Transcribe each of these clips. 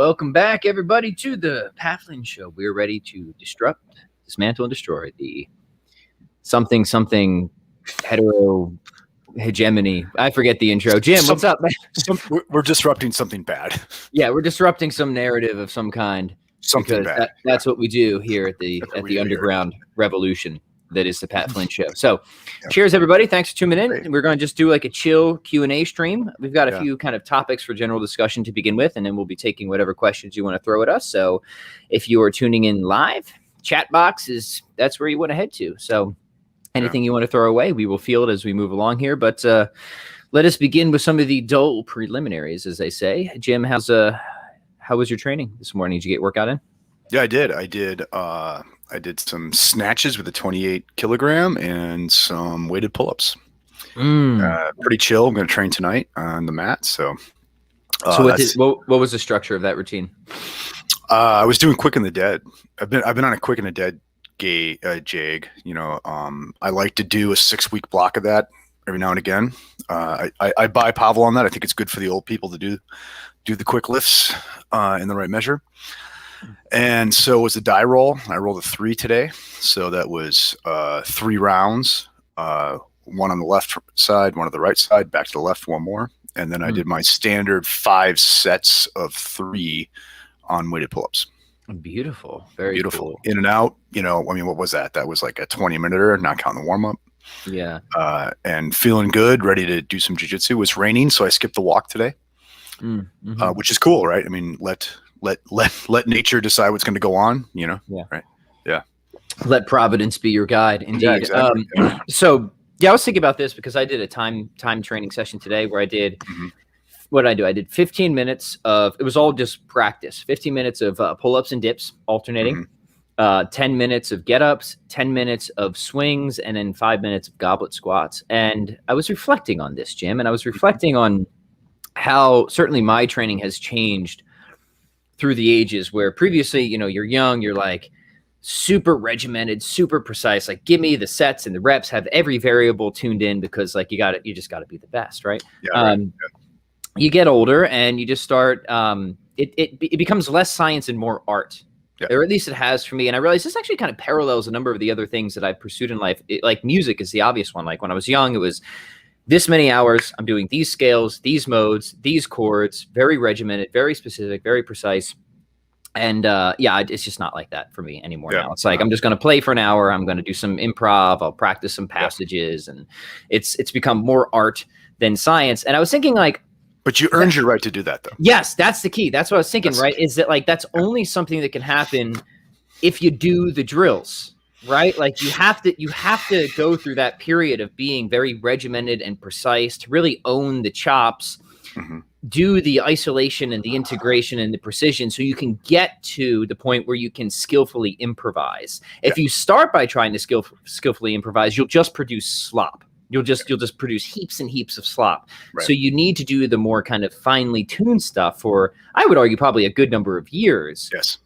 Welcome back, everybody, to the Pathland Show. We're ready to dismantle, and destroy the something hetero hegemony. I forget the intro. Jim, what's up, man? We're disrupting something bad. Yeah, we're disrupting some narrative of some kind. Something bad. That's what we do here at the underground revolution that is the Pat Flynn Show. So cheers, everybody. Thanks for tuning in. Great. We're going to just do like a chill Q&A stream. We've got a few kind of topics for general discussion to begin with, and then we'll be taking whatever questions you want to throw at us. So if you are tuning in live, chat box that's where you want to head to. So anything you want to throw away, we will field as we move along here. But let us begin with some of the dull preliminaries, as they say. Jim, how was your training this morning? Did you get workout in? Yeah, I did some snatches with a 28 kilogram and some weighted pull-ups. Pretty chill. I'm going to train tonight on the mat. So what was the structure of that routine? I was doing quick and the dead. I've been on a quick and the dead jag. You know, I like to do a 6-week block of that every now and again. I buy Pavel on that. I think it's good for the old people to do the quick lifts in the right measure. And so it was a die roll. I rolled a 3 today. So that was 3 rounds, one on the left side, one on the right side, back to the left, one more. And then I did my standard 5 sets of 3 on weighted pull-ups. Beautiful. Very beautiful. Cool. In and out, you know, I mean, what was that? That was like a 20-minute, not counting the warm-up. Yeah. And feeling good, ready to do some jiu-jitsu. It was raining, so I skipped the walk today, which is cool, right? I mean, let nature decide what's going to go on, you know? Yeah. Right. Yeah. Let Providence be your guide. Indeed. Yeah, exactly. So I was thinking about this because I did a time training session today where I did, what did I do? I did 15 minutes of, it was all just practice, 15 minutes of pull-ups and dips alternating, 10 minutes of get-ups, 10 minutes of swings, and then 5 minutes of goblet squats. And I was reflecting on this, Jim, and I was reflecting on how certainly my training has changed through the ages, where previously, you know, you're young, you're like super regimented, super precise, like give me the sets and the reps, have every variable tuned in because like you just got to be the best, right? Yeah, You get older and you just start, it becomes less science and more art. Yeah. Or at least it has for me. And I realized this actually kind of parallels a number of the other things that I've pursued in life. Like music is the obvious one. Like when I was young, it was this many hours, I'm doing these scales, these modes, these chords, very regimented, very specific, very precise. And it's just not like that for me anymore now. It's like I'm just going to play for an hour. I'm going to do some improv. I'll practice some passages. And it's become more art than science. And I was thinking like, but you earned your right to do that, though. Yes, that's the key. That's what I was thinking, right? Is that like that's only something that can happen if you do the drills. Right? Like you have to go through that period of being very regimented and precise to really own the chops, do the isolation and the integration and the precision so you can get to the point where you can skillfully improvise. If you start by trying to skillfully improvise, you'll just produce slop. You'll just produce heaps and heaps of slop. Right. So you need to do the more kind of finely tuned stuff for, I would argue, probably a good number of years. Yes.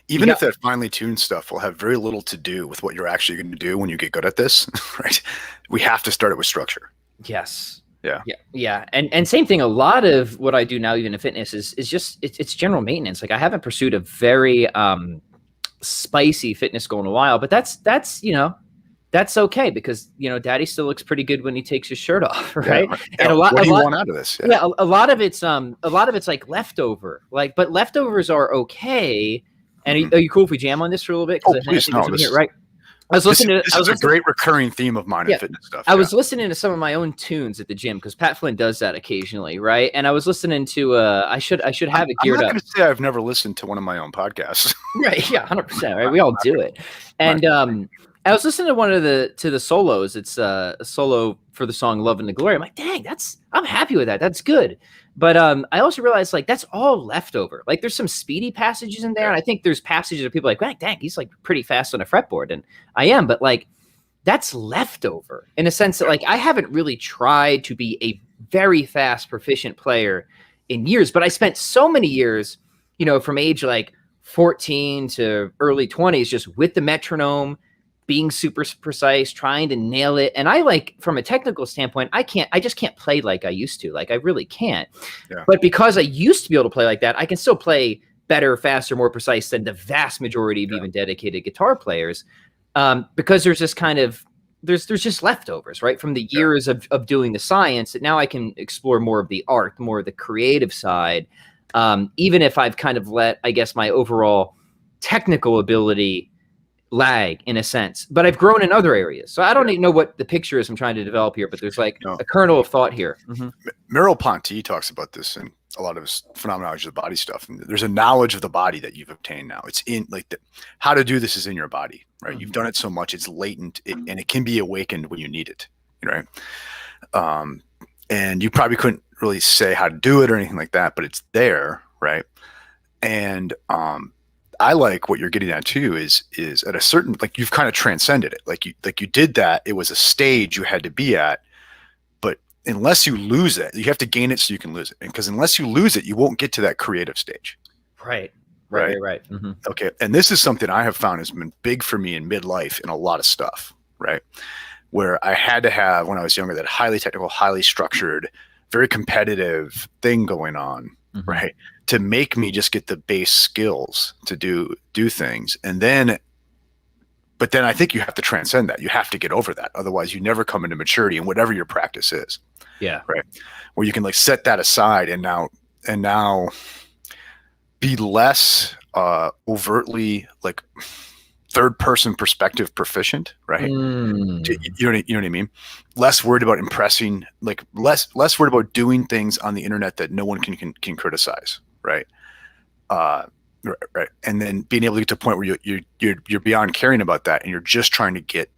Even if that finely tuned stuff will have very little to do with what you're actually going to do when you get good at this, right? We have to start it with structure. Yes. Yeah. And same thing. A lot of what I do now, even in fitness, is just it's general maintenance. Like I haven't pursued a very spicy fitness goal in a while, but that's okay because Daddy still looks pretty good when he takes his shirt off, right? And what do you want out of this? Yeah, a lot of it's like leftover. Like, but leftovers are okay. And are you cool if we jam on this for a little bit? Oh, please, no. Right. I was listening to this is a great recurring theme of mine in fitness stuff. I was listening to some of my own tunes at the gym because Pat Flynn does that occasionally, right? And I was listening to I should have it geared up. I'm not going to say I've never listened to one of my own podcasts. Right? Yeah, 100%. Right? We all do it. And I was listening to one of the solos. It's a solo for the song "Love and the Glory." I'm like, dang, I'm happy with that. That's good. But I also realized like that's all leftover. Like there's some speedy passages in there, and I think there's passages that people are like, dang, he's like pretty fast on a fretboard, and I am, but like that's leftover in a sense that like I haven't really tried to be a very fast, proficient player in years, but I spent so many years, from age like 14 to early 20s, just with the metronome, being super precise, trying to nail it. And I like, from a technical standpoint, I just can't play like I used to. Like I really can't. Yeah. But because I used to be able to play like that, I can still play better, faster, more precise than the vast majority of even dedicated guitar players, because there's this kind of there's just leftovers, right, from the years of doing the science, that now I can explore more of the art, more of the creative side, even if I've kind of let, I guess, my overall technical ability lag in a sense, but I've grown in other areas. So I don't even know what the picture is I'm trying to develop here, but there's like a kernel of thought here. Merleau-Ponty talks about this in a lot of his phenomenology of the body stuff. And there's a knowledge of the body that you've obtained now. It's in like how to do this is in your body, right? You've done it so much, it's latent, and it can be awakened when you need it, right? And you probably couldn't really say how to do it or anything like that, but it's there, right? And I like what you're getting at too is at a certain, like, you've kind of transcended it. Like you did that. It was a stage you had to be at, but unless you lose it, you have to gain it so you can lose it. And because unless you lose it, you won't get to that creative stage. Right. Mm-hmm. Okay. And this is something I have found has been big for me in midlife in a lot of stuff, right? Where I had to have, when I was younger, that highly technical, highly structured, very competitive thing going on, right? To make me just get the base skills to do things. And then, but then I think you have to transcend that. You have to get over that. Otherwise you never come into maturity in whatever your practice is. Yeah. Right. Where you can like set that aside and now be less overtly like third person perspective proficient, right? You know what I mean? Less worried about impressing, like less worried about doing things on the internet that no one can criticize. Right. Right. And then being able to get to a point where you're beyond caring about that, and you're just trying to get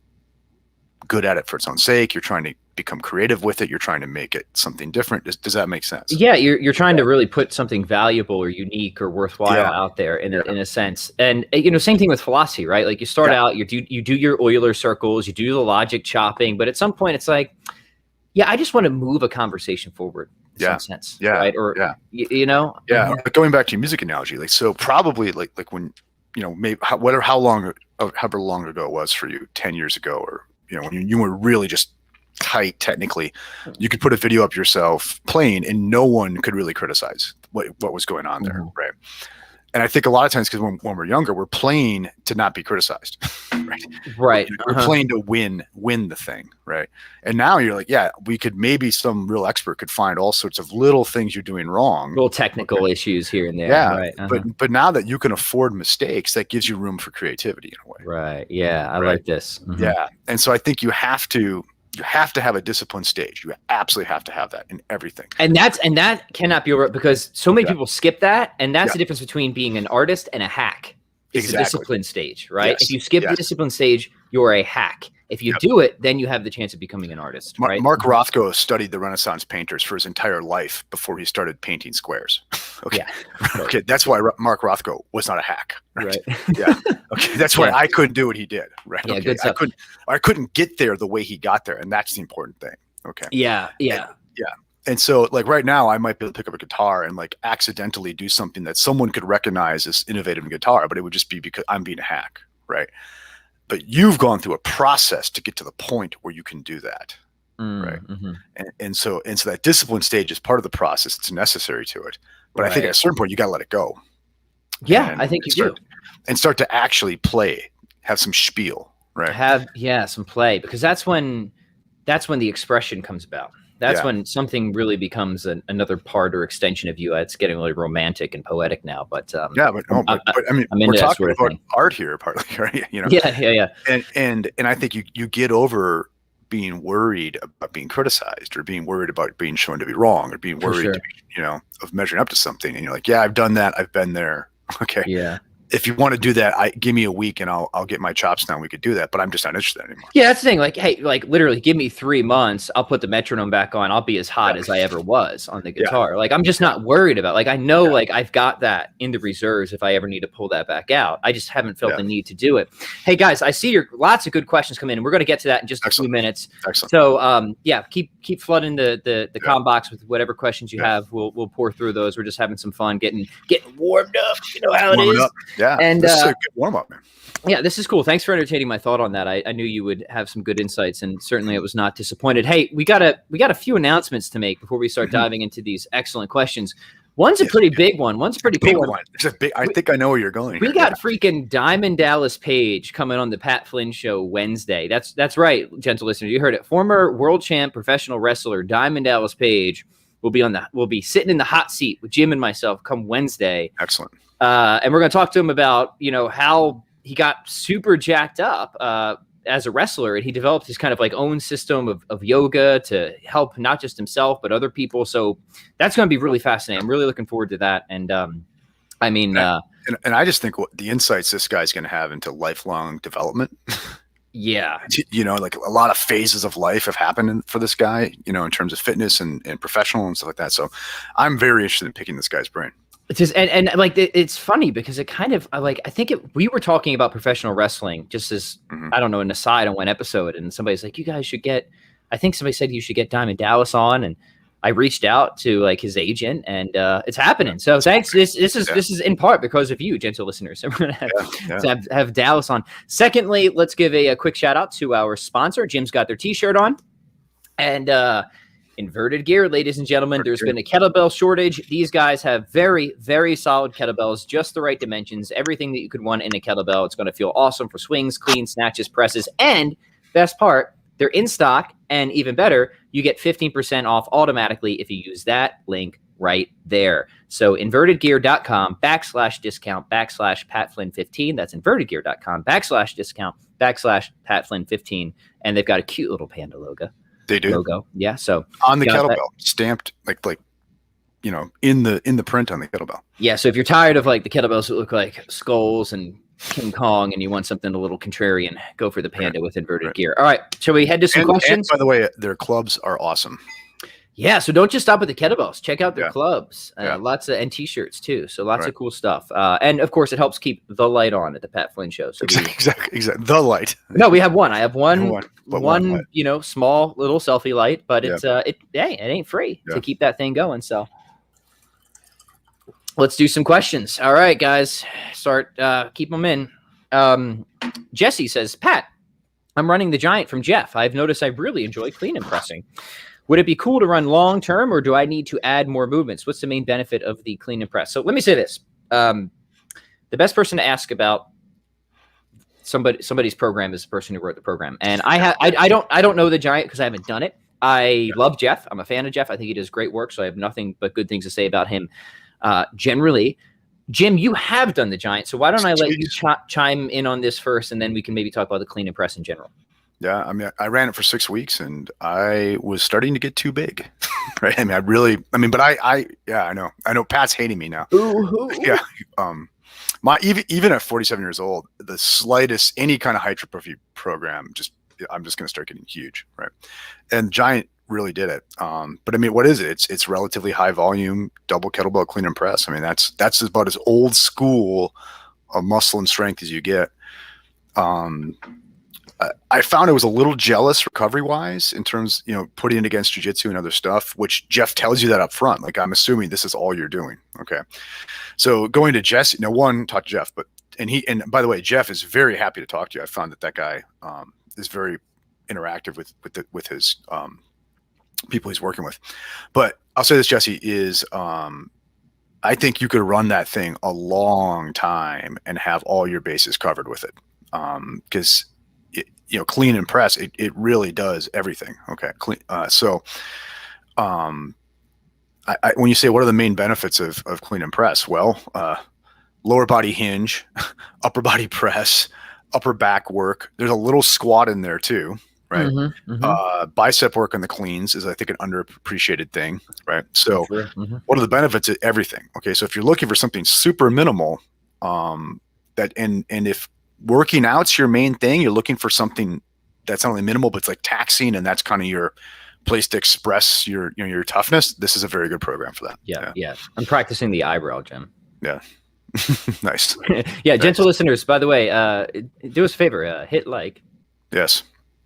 good at it for its own sake. You're trying to become creative with it. You're trying to make it something different. Does that make sense? Yeah. You're trying to really put something valuable or unique or worthwhile out there in a sense. And, you know, same thing with philosophy, right? Like you start out, you do your Euler circles, you do the logic chopping, but at some point it's like, I just want to move a conversation forward. Some sense, right? Or you know, But going back to your music analogy, like, so probably like when, you know, maybe however long ago it was for you, 10 years ago, or, you know, when you were really just tight technically, you could put a video up yourself playing and no one could really criticize what was going on there, right? And I think a lot of times, because when we're younger, we're playing to not be criticized, right? We're playing to win the thing, right? And now you're like, we could, maybe some real expert could find all sorts of little things you're doing wrong, little technical issues here and there, right? But now that you can afford mistakes, that gives you room for creativity in a way, right? I like this. And so I think you have to have a disciplined stage. You absolutely have to have that in everything. And that cannot be over, because so many people skip that. And that's the difference between being an artist and a hack. It's the disciplined stage, right? If you skip the disciplined stage, you're a hack. If you do it, then you have the chance of becoming an artist, right? Mark Rothko studied the Renaissance painters for his entire life before he started painting squares. Okay. That's why Mark Rothko was not a hack. Right. Okay. That's why I couldn't do what he did. Right. Yeah. Good stuff. I couldn't get there the way he got there, and that's the important thing. Okay. Yeah. And so, like, right now, I might be able to pick up a guitar and like accidentally do something that someone could recognize as innovative in guitar, but it would just be because I'm being a hack, right? But you've gone through a process to get to the point where you can do that, right? And so that discipline stage is part of the process. It's necessary to it. But I think at a certain point, you got to let it go. I think you do. And start to actually play, have some spiel, right? Have some play, because that's when the expression comes about. That's when something really becomes another part or extension of you. It's getting really romantic and poetic now, but I mean, we're talking about art here, partly, right? You know, And I think you get over being worried about being criticized, or being worried about being shown to be wrong, or being worried, to be, you know, of measuring up to something. And you're like, I've done that. I've been there. Okay. Yeah. If you want to do that, give me a week and I'll get my chops down. We could do that, but I'm just not interested anymore. Yeah, that's the thing. Like, hey, like literally give me 3 months. I'll put the metronome back on. I'll be as hot as I ever was on the guitar. Like, I'm just not worried about, like, I know, like I've got that in the reserves if I ever need to pull that back out. I just haven't felt the need to do it. Hey guys, I see lots of good questions come in, and we're going to get to that in just a few minutes. Excellent. So, keep flooding the com box with whatever questions you have. We'll pour through those. We're just having some fun, getting warmed up. You know how it is. Yeah. And this is a good warm up, man. Yeah, this is cool. Thanks for entertaining my thought on that. I knew you would have some good insights, and certainly I was not disappointed. Hey, we got a few announcements to make before we start diving into these excellent questions. One's a pretty big one. One's a pretty big cool one. one. It's a big. I think I know where you're going. We got freaking Diamond Dallas Page coming on the Pat Flynn Show Wednesday. That's right, gentle listeners. You heard it. Former world champ professional wrestler Diamond Dallas Page will be sitting in the hot seat with Jim and myself come Wednesday. Excellent. And we're going to talk to him about, how he got super jacked up as a wrestler, and he developed his kind of like own system of yoga to help not just himself, but other people. So that's going to be really fascinating. I'm really looking forward to that. And and I just think what the insights this guy's going to have into lifelong development. Yeah. Like a lot of phases of life have happened for this guy, in terms of fitness and professional and stuff like that. So I'm very interested in picking this guy's brain. It's just, and like, it's funny because it kind of like, I think we were talking about professional wrestling just as, I don't know, an aside on one episode, and somebody's like, you guys should I think somebody said you should get Diamond Dallas on, and I reached out to like his agent, and it's happening. So thanks. This is in part because of you, gentle listeners. So we're gonna have Dallas on. Secondly, let's give a quick shout out to our sponsor. Jim's got their t-shirt on, and Inverted Gear, ladies and gentlemen. There's been a kettlebell shortage. These guys have very, very solid kettlebells, just the right dimensions, everything that you could want in a kettlebell. It's going to feel awesome for swings, cleans, snatches, presses, and best part, they're in stock, and even better, you get 15% off automatically if you use that link right there. So invertedgear.com/discount /PatFlynn15. That's invertedgear.com /discount /PatFlynn15. And they've got a cute little panda logo. They do. Logo. Yeah. So on the kettlebell, stamped like in the print on the kettlebell. Yeah. So if you're tired of like the kettlebells that look like skulls and King Kong and you want something a little contrarian, go for the panda with Inverted Gear. All right. Shall we head to some questions? And by the way, their clubs are awesome. Yeah, so don't just stop with the kettlebells. Check out their clubs. Lots of and t-shirts too. So lots of cool stuff. And of course, it helps keep the light on at the Pat Flynn Show. So exactly. The light. No, we have one. I have one light. Small little selfie light, but it ain't free to keep that thing going. So let's do some questions. All right, guys, keep them in. Jesse says, Pat, I'm running the Giant from Jeff. I've noticed I really enjoy clean and pressing. Would it be cool to run long term, or do I need to add more movements? What's the main benefit of the clean and press? So let me say this: the best person to ask about somebody's program is the person who wrote the program. And I don't know the Giant because I haven't done it. I love Jeff. I'm a fan of Jeff. I think he does great work. So I have nothing but good things to say about him. Generally, Jim, you have done the Giant. So why don't I let you chime in on this first, and then we can maybe talk about the clean and press in general. Yeah, I mean, I ran it for 6 weeks, and I was starting to get too big, right? I know. I know Pat's hating me now. Ooh. Yeah. Even at 47 years old, the slightest any kind of hypertrophy program, I'm just going to start getting huge, right? And Giant really did it. But I mean, what is it? It's relatively high volume, double kettlebell clean and press. I mean, that's about as old school of muscle and strength as you get. I found I was a little jealous recovery-wise in terms, putting it against jiu-jitsu and other stuff, which Jeff tells you that up front. Like, I'm assuming this is all you're doing. Okay. So going to Jesse, talk to Jeff, and by the way, Jeff is very happy to talk to you. I found that guy is very interactive with his people he's working with. But I'll say this, Jesse, is I think you could run that thing a long time and have all your bases covered with it. Because clean and press, it really does everything. Okay. Clean. When you say, what are the main benefits of clean and press? Well, lower body hinge, upper body press, upper back work. There's a little squat in there too, right? Bicep work on the cleans is, I think, an underappreciated thing, right? So what are the benefits of everything? Okay. So if you're looking for something super minimal, and if working out's your main thing, you're looking for something that's not only minimal, but it's like taxing, and that's kind of your place to express your toughness. This is a very good program for that. Yeah. I'm practicing the eyebrow, Jim. Yeah. Nice. Yeah. Gentle listeners, by the way, do us a favor, hit like. Yes.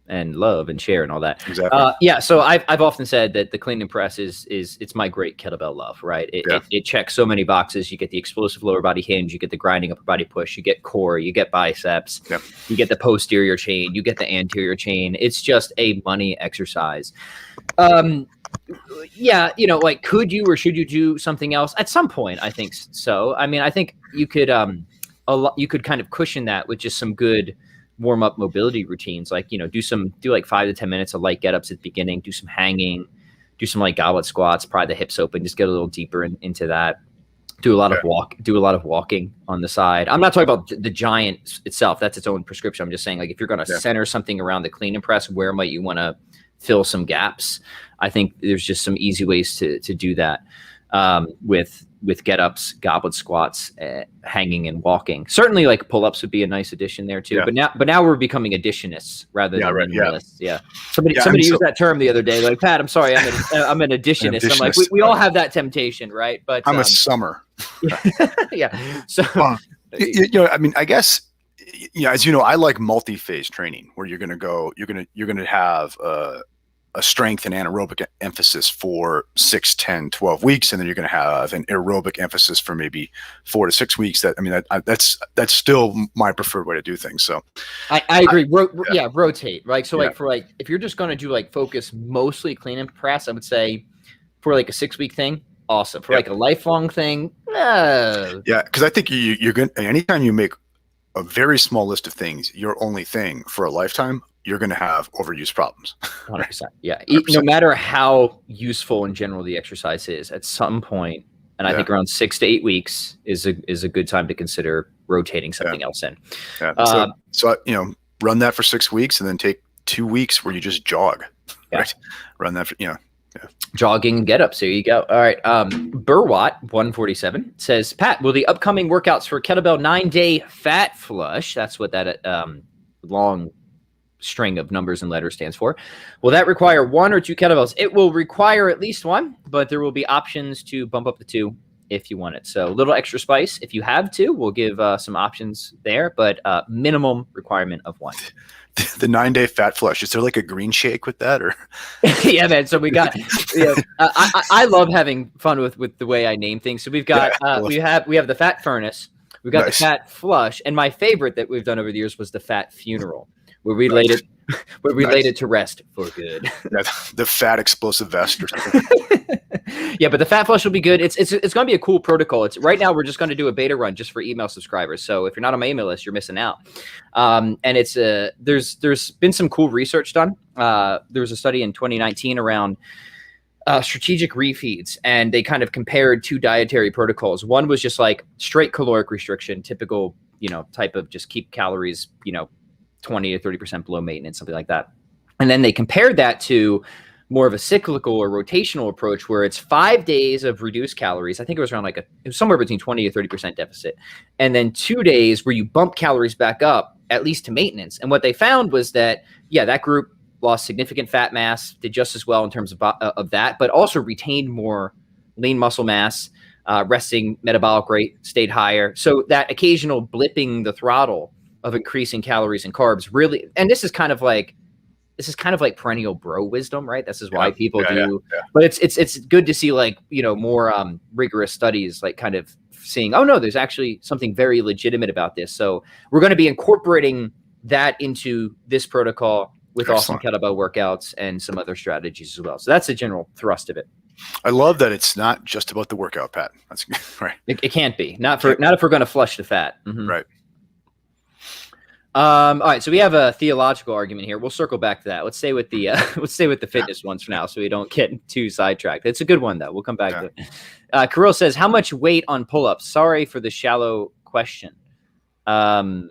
And love and share and all that. Exactly. So I've often said that the clean and press is it's my great kettlebell love, right? It checks so many boxes. You get the explosive lower body hinge, you get the grinding upper body push, you get core, you get biceps, you get the posterior chain, you get the anterior chain. It's just a money exercise. yeah, you know, like, could you or should you do something else at some point? I think so. I mean, I think you could you could kind of cushion that with just some good warm up mobility routines, like, you know, do like 5 to 10 minutes of light get ups at the beginning, do some hanging, do some like goblet squats, pry the hips open, just get a little deeper into that. Do a lot of walking on the side. I'm not talking about the giant itself. That's its own prescription. I'm just saying, like, if you're going to center something around the clean and press, where might you want to fill some gaps? I think there's just some easy ways to do that with get ups, goblet squats, hanging and walking. Certainly, like pull-ups would be a nice addition there too. Yeah. But now we're becoming additionists rather than minimalists. Yeah. Somebody used that term the other day. Like, Pat, I'm sorry, I'm an additionist. I'm like, we all have that temptation, right? But I'm a summer. Yeah. So you know, I mean, I guess, you know, as you know, I like multi-phase training where you're going to have a strength and anaerobic emphasis for 6, 10, 12 weeks. And then you're going to have an aerobic emphasis for maybe 4 to 6 weeks. That's still my preferred way to do things. So I agree. Rotate. Right. So like if you're just going to do like focus mostly clean and press, I would say for like a 6-week thing, awesome. For like a lifelong thing. Yeah. Cause I think you're going to, anytime you make a very small list of things, your only thing for a lifetime, you're going to have overuse problems. 100%. Yeah. 100%. No matter how useful in general the exercise is, at some point, and I think around 6 to 8 weeks is a good time to consider rotating something else in. Yeah. So you know, run that for 6 weeks and then take 2 weeks where you just jog. Right. Run that for, you know. Yeah. Jogging and get ups. There you go. All right. Burwatt 147 says, Pat, will the upcoming workouts for kettlebell 9-day fat flush, that's what that long string of numbers and letters stands for, will that require 1 or 2 kettlebells? It will require at least 1, but there will be options to bump up to 2 if you want it. So a little extra spice. If you have 2, we'll give some options there, but minimum requirement of 1. The 9-day fat flush. Is there like a green shake with that, or? Yeah, man. So we got. I love having fun with the way I name things. So we've got we have the fat furnace. We've got the fat flush, and my favorite that we've done over the years was the fat funeral, where we laid it to rest for good. The fat explosive vest or something. Yeah, but the fat flush will be good. It's going to be a cool protocol. It's right now we're just going to do a beta run just for email subscribers. So if you're not on my email list, you're missing out. And it's there's been some cool research done. There was a study in 2019 around strategic refeeds, and they kind of compared 2 dietary protocols. One was just like straight caloric restriction, typical, you know, type of just keep calories, you know, 20 to 30% below maintenance, something like that. And then they compared that to more of a cyclical or rotational approach where it's 5 days of reduced calories. I think it was around it was somewhere between 20 to 30% deficit. And then 2 days where you bump calories back up, at least to maintenance. And what they found was that, that group lost significant fat mass, did just as well in terms of that, but also retained more lean muscle mass, resting metabolic rate stayed higher. So that occasional blipping the throttle of increasing calories and carbs really, and this is kind of like perennial bro wisdom, right? This is why people do. Yeah. But it's good to see, like, you know, more rigorous studies, like kind of seeing, oh no, there's actually something very legitimate about this. So we're going to be incorporating that into this protocol with awesome kettlebell workouts and some other strategies as well. So that's the general thrust of it. I love that it's not just about the workout, Pat. That's right. It can't be. Not if we're going to flush the fat. Mm-hmm. Right. All right, so we have a theological argument here. We'll circle back to that. Let's stay with the fitness ones for now, so we don't get too sidetracked. It's a good one though. We'll come back to it. Kirill says, "How much weight on pull-ups?" Sorry for the shallow question. I'll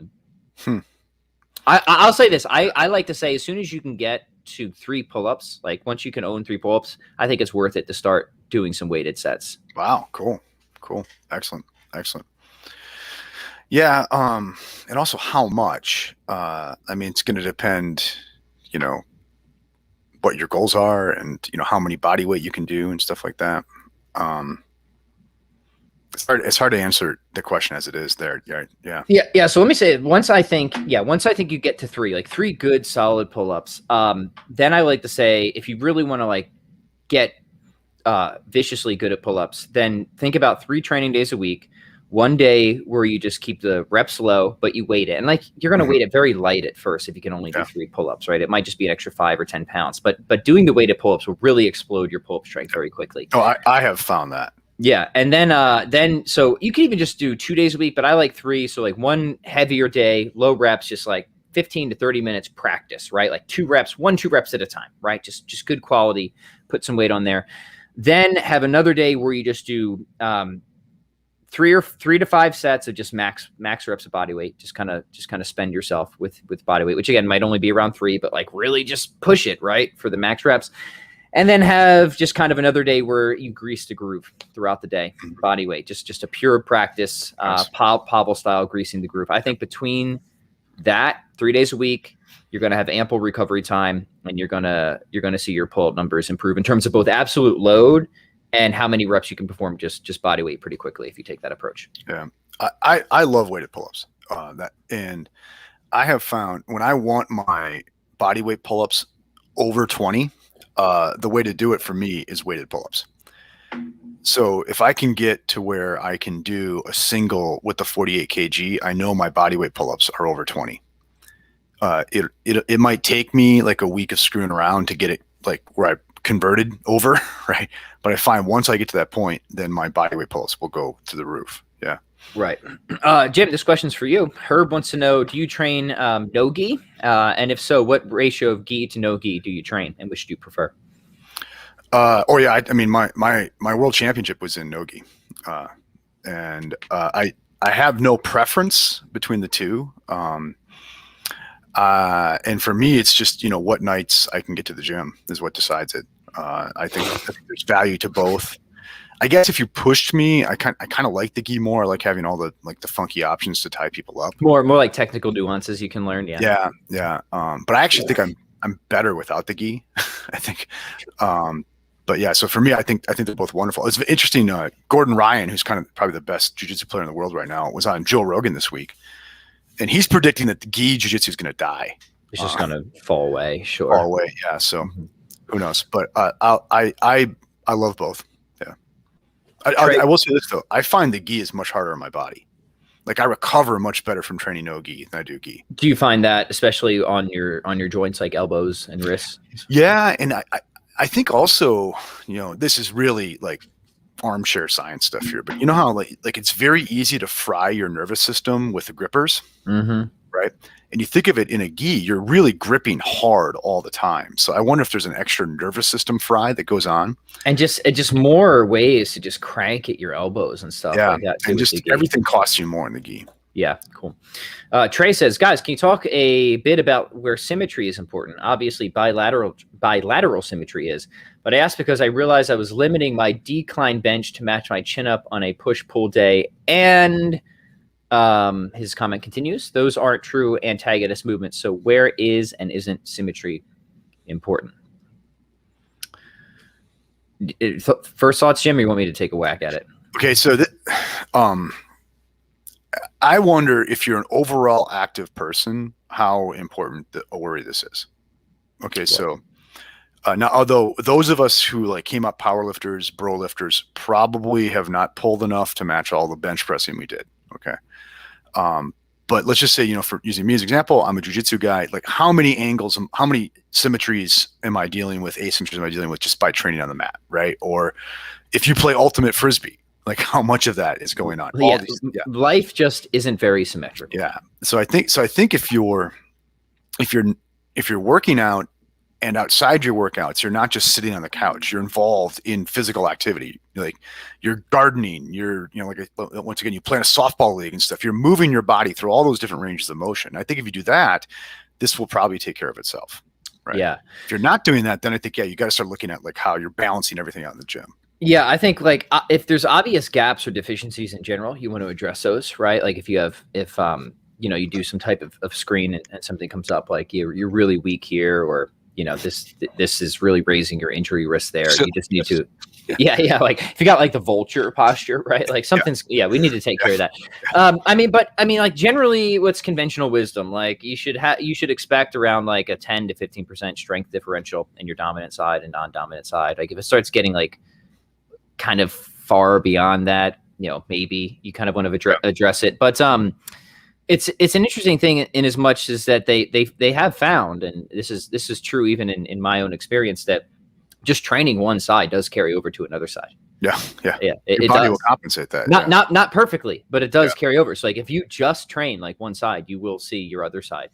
say this. I like to say, as soon as you can get to 3 pull-ups, like once you can own 3 pull-ups, I think it's worth it to start doing some weighted sets. Wow, cool, excellent. Yeah, and also how much. I mean, it's going to depend, you know, what your goals are, and you know how many body weight you can do and stuff like that. It's hard to answer the question as it is there. Yeah. So let me say, once I think you get to 3, like 3 good solid pull-ups, then I like to say, if you really want to like get viciously good at pull-ups, then think about 3 training days a week one day where you just keep the reps low, but you weight it. And like, you're going to weight it very light at first if you can only do 3 pull-ups, right? It might just be an extra 5 or 10 pounds, but doing the weighted pull-ups will really explode your pull-up strength very quickly. Oh, I have found that. Yeah. And then, so you can even just do 2 days a week, but I like 3. So like one heavier day, low reps, just like 15 to 30 minutes practice, right? Like 2 reps at a time, right? Just good quality, put some weight on there. Then have another day where you just do 3 to 5 sets of just max reps of body weight. Just kind of spend yourself with body weight, which again might only be around 3, but like really just push it, right, for the max reps. And then have just kind of another day where you grease the groove throughout the day, body weight, just a pure practice, Pavel style greasing the groove. I think between that 3 days a week, you're going to have ample recovery time, and you're going to see your pull-up numbers improve in terms of both absolute load and how many reps you can perform just body weight pretty quickly if you take that approach. Yeah, I love weighted pull-ups. And I have found when I want my body weight pull-ups over 20. The way to do it for me is weighted pull-ups. So if I can get to where I can do a single with the 48 kg, I know my body weight pull-ups are over 20. It might take me like a week of screwing around to get it like where I converted over, right? But I find once I get to that point, then my body weight pull-ups will go to the roof. Yeah. Right. Jim, this question's for you. Herb wants to know, do you train no gi? And if so, what ratio of gi to no gi do you train, and which do you prefer? I mean, my world championship was in no gi. And I have no preference between the two. And for me, it's just, what nights I can get to the gym is what decides it. I think there's value to both. I guess if you pushed me, I kind of like the gi more. I like having all the funky options to tie people up. More like technical nuances you can learn. Yeah. Yeah. But I actually think I'm better without the gi. I think. But yeah, so for me, I think they're both wonderful. It's interesting. Gordon Ryan, who's kind of probably the best jiu-jitsu player in the world right now, was on Joe Rogan this week, and he's predicting that the gi jiu-jitsu is going to die. It's just going to fall away. Sure. Fall away. Yeah. So who knows? But I love both. I will say this though. I find the gi is much harder on my body. Like I recover much better from training no gi than I do gi. Do you find that especially on your joints like elbows and wrists? Yeah, and I think also, this is really like armchair science stuff here, but you know how like it's very easy to fry your nervous system with the grippers, right? And you think of it in a gi, you're really gripping hard all the time. So I wonder if there's an extra nervous system fry that goes on. And just more ways to just crank at your elbows and stuff like that. And just everything costs you more in the gi. Yeah, cool. Trey says, guys, can you talk a bit about where symmetry is important? Obviously, bilateral symmetry is. But I asked because I realized I was limiting my decline bench to match my chin up on a push-pull day. And his comment continues, those aren't true antagonist movements. So where is and isn't symmetry important? First thoughts, Jim, or you want me to take a whack at it? Okay, so I wonder if you're an overall active person, how important a worry this is. Okay, so now, although those of us who came up powerlifters, bro lifters, probably have not pulled enough to match all the bench pressing we did. Okay. But let's just say, for using me as an example, I'm a jiu-jitsu guy. Like how many angles, how many symmetries am I dealing with, asymmetries am I dealing with just by training on the mat, right? Or if you play ultimate Frisbee, like how much of that is going on? Yeah, life just isn't very symmetrical. Yeah. So I think if you're working out and outside your workouts, you're not just sitting on the couch, you're involved in physical activity. Like you're gardening, once again, you play in a softball league and stuff. You're moving your body through all those different ranges of motion. I think if you do that, this will probably take care of itself. Right. Yeah. If you're not doing that, then I think, you got to start looking at how you're balancing everything out in the gym. Yeah, I think if there's obvious gaps or deficiencies in general, you want to address those, right? Like if you do some type of screen and something comes up, like you're really weak here, or this is really raising your injury risk there. So, you just need to, like if you got the vulture posture, right? Like something's, we need to take care of that. Generally what's conventional wisdom, you should expect around a 10 to 15% strength differential in your dominant side and non-dominant side. Like if it starts getting kind of far beyond that, maybe you kind of want to address it. But it's an interesting thing in as much as that they have found, and this is true even in my own experience, that just training one side does carry over to another side. Yeah. Your body will compensate that. Not perfectly, but it does carry over. So like if you just train like one side, you will see your other side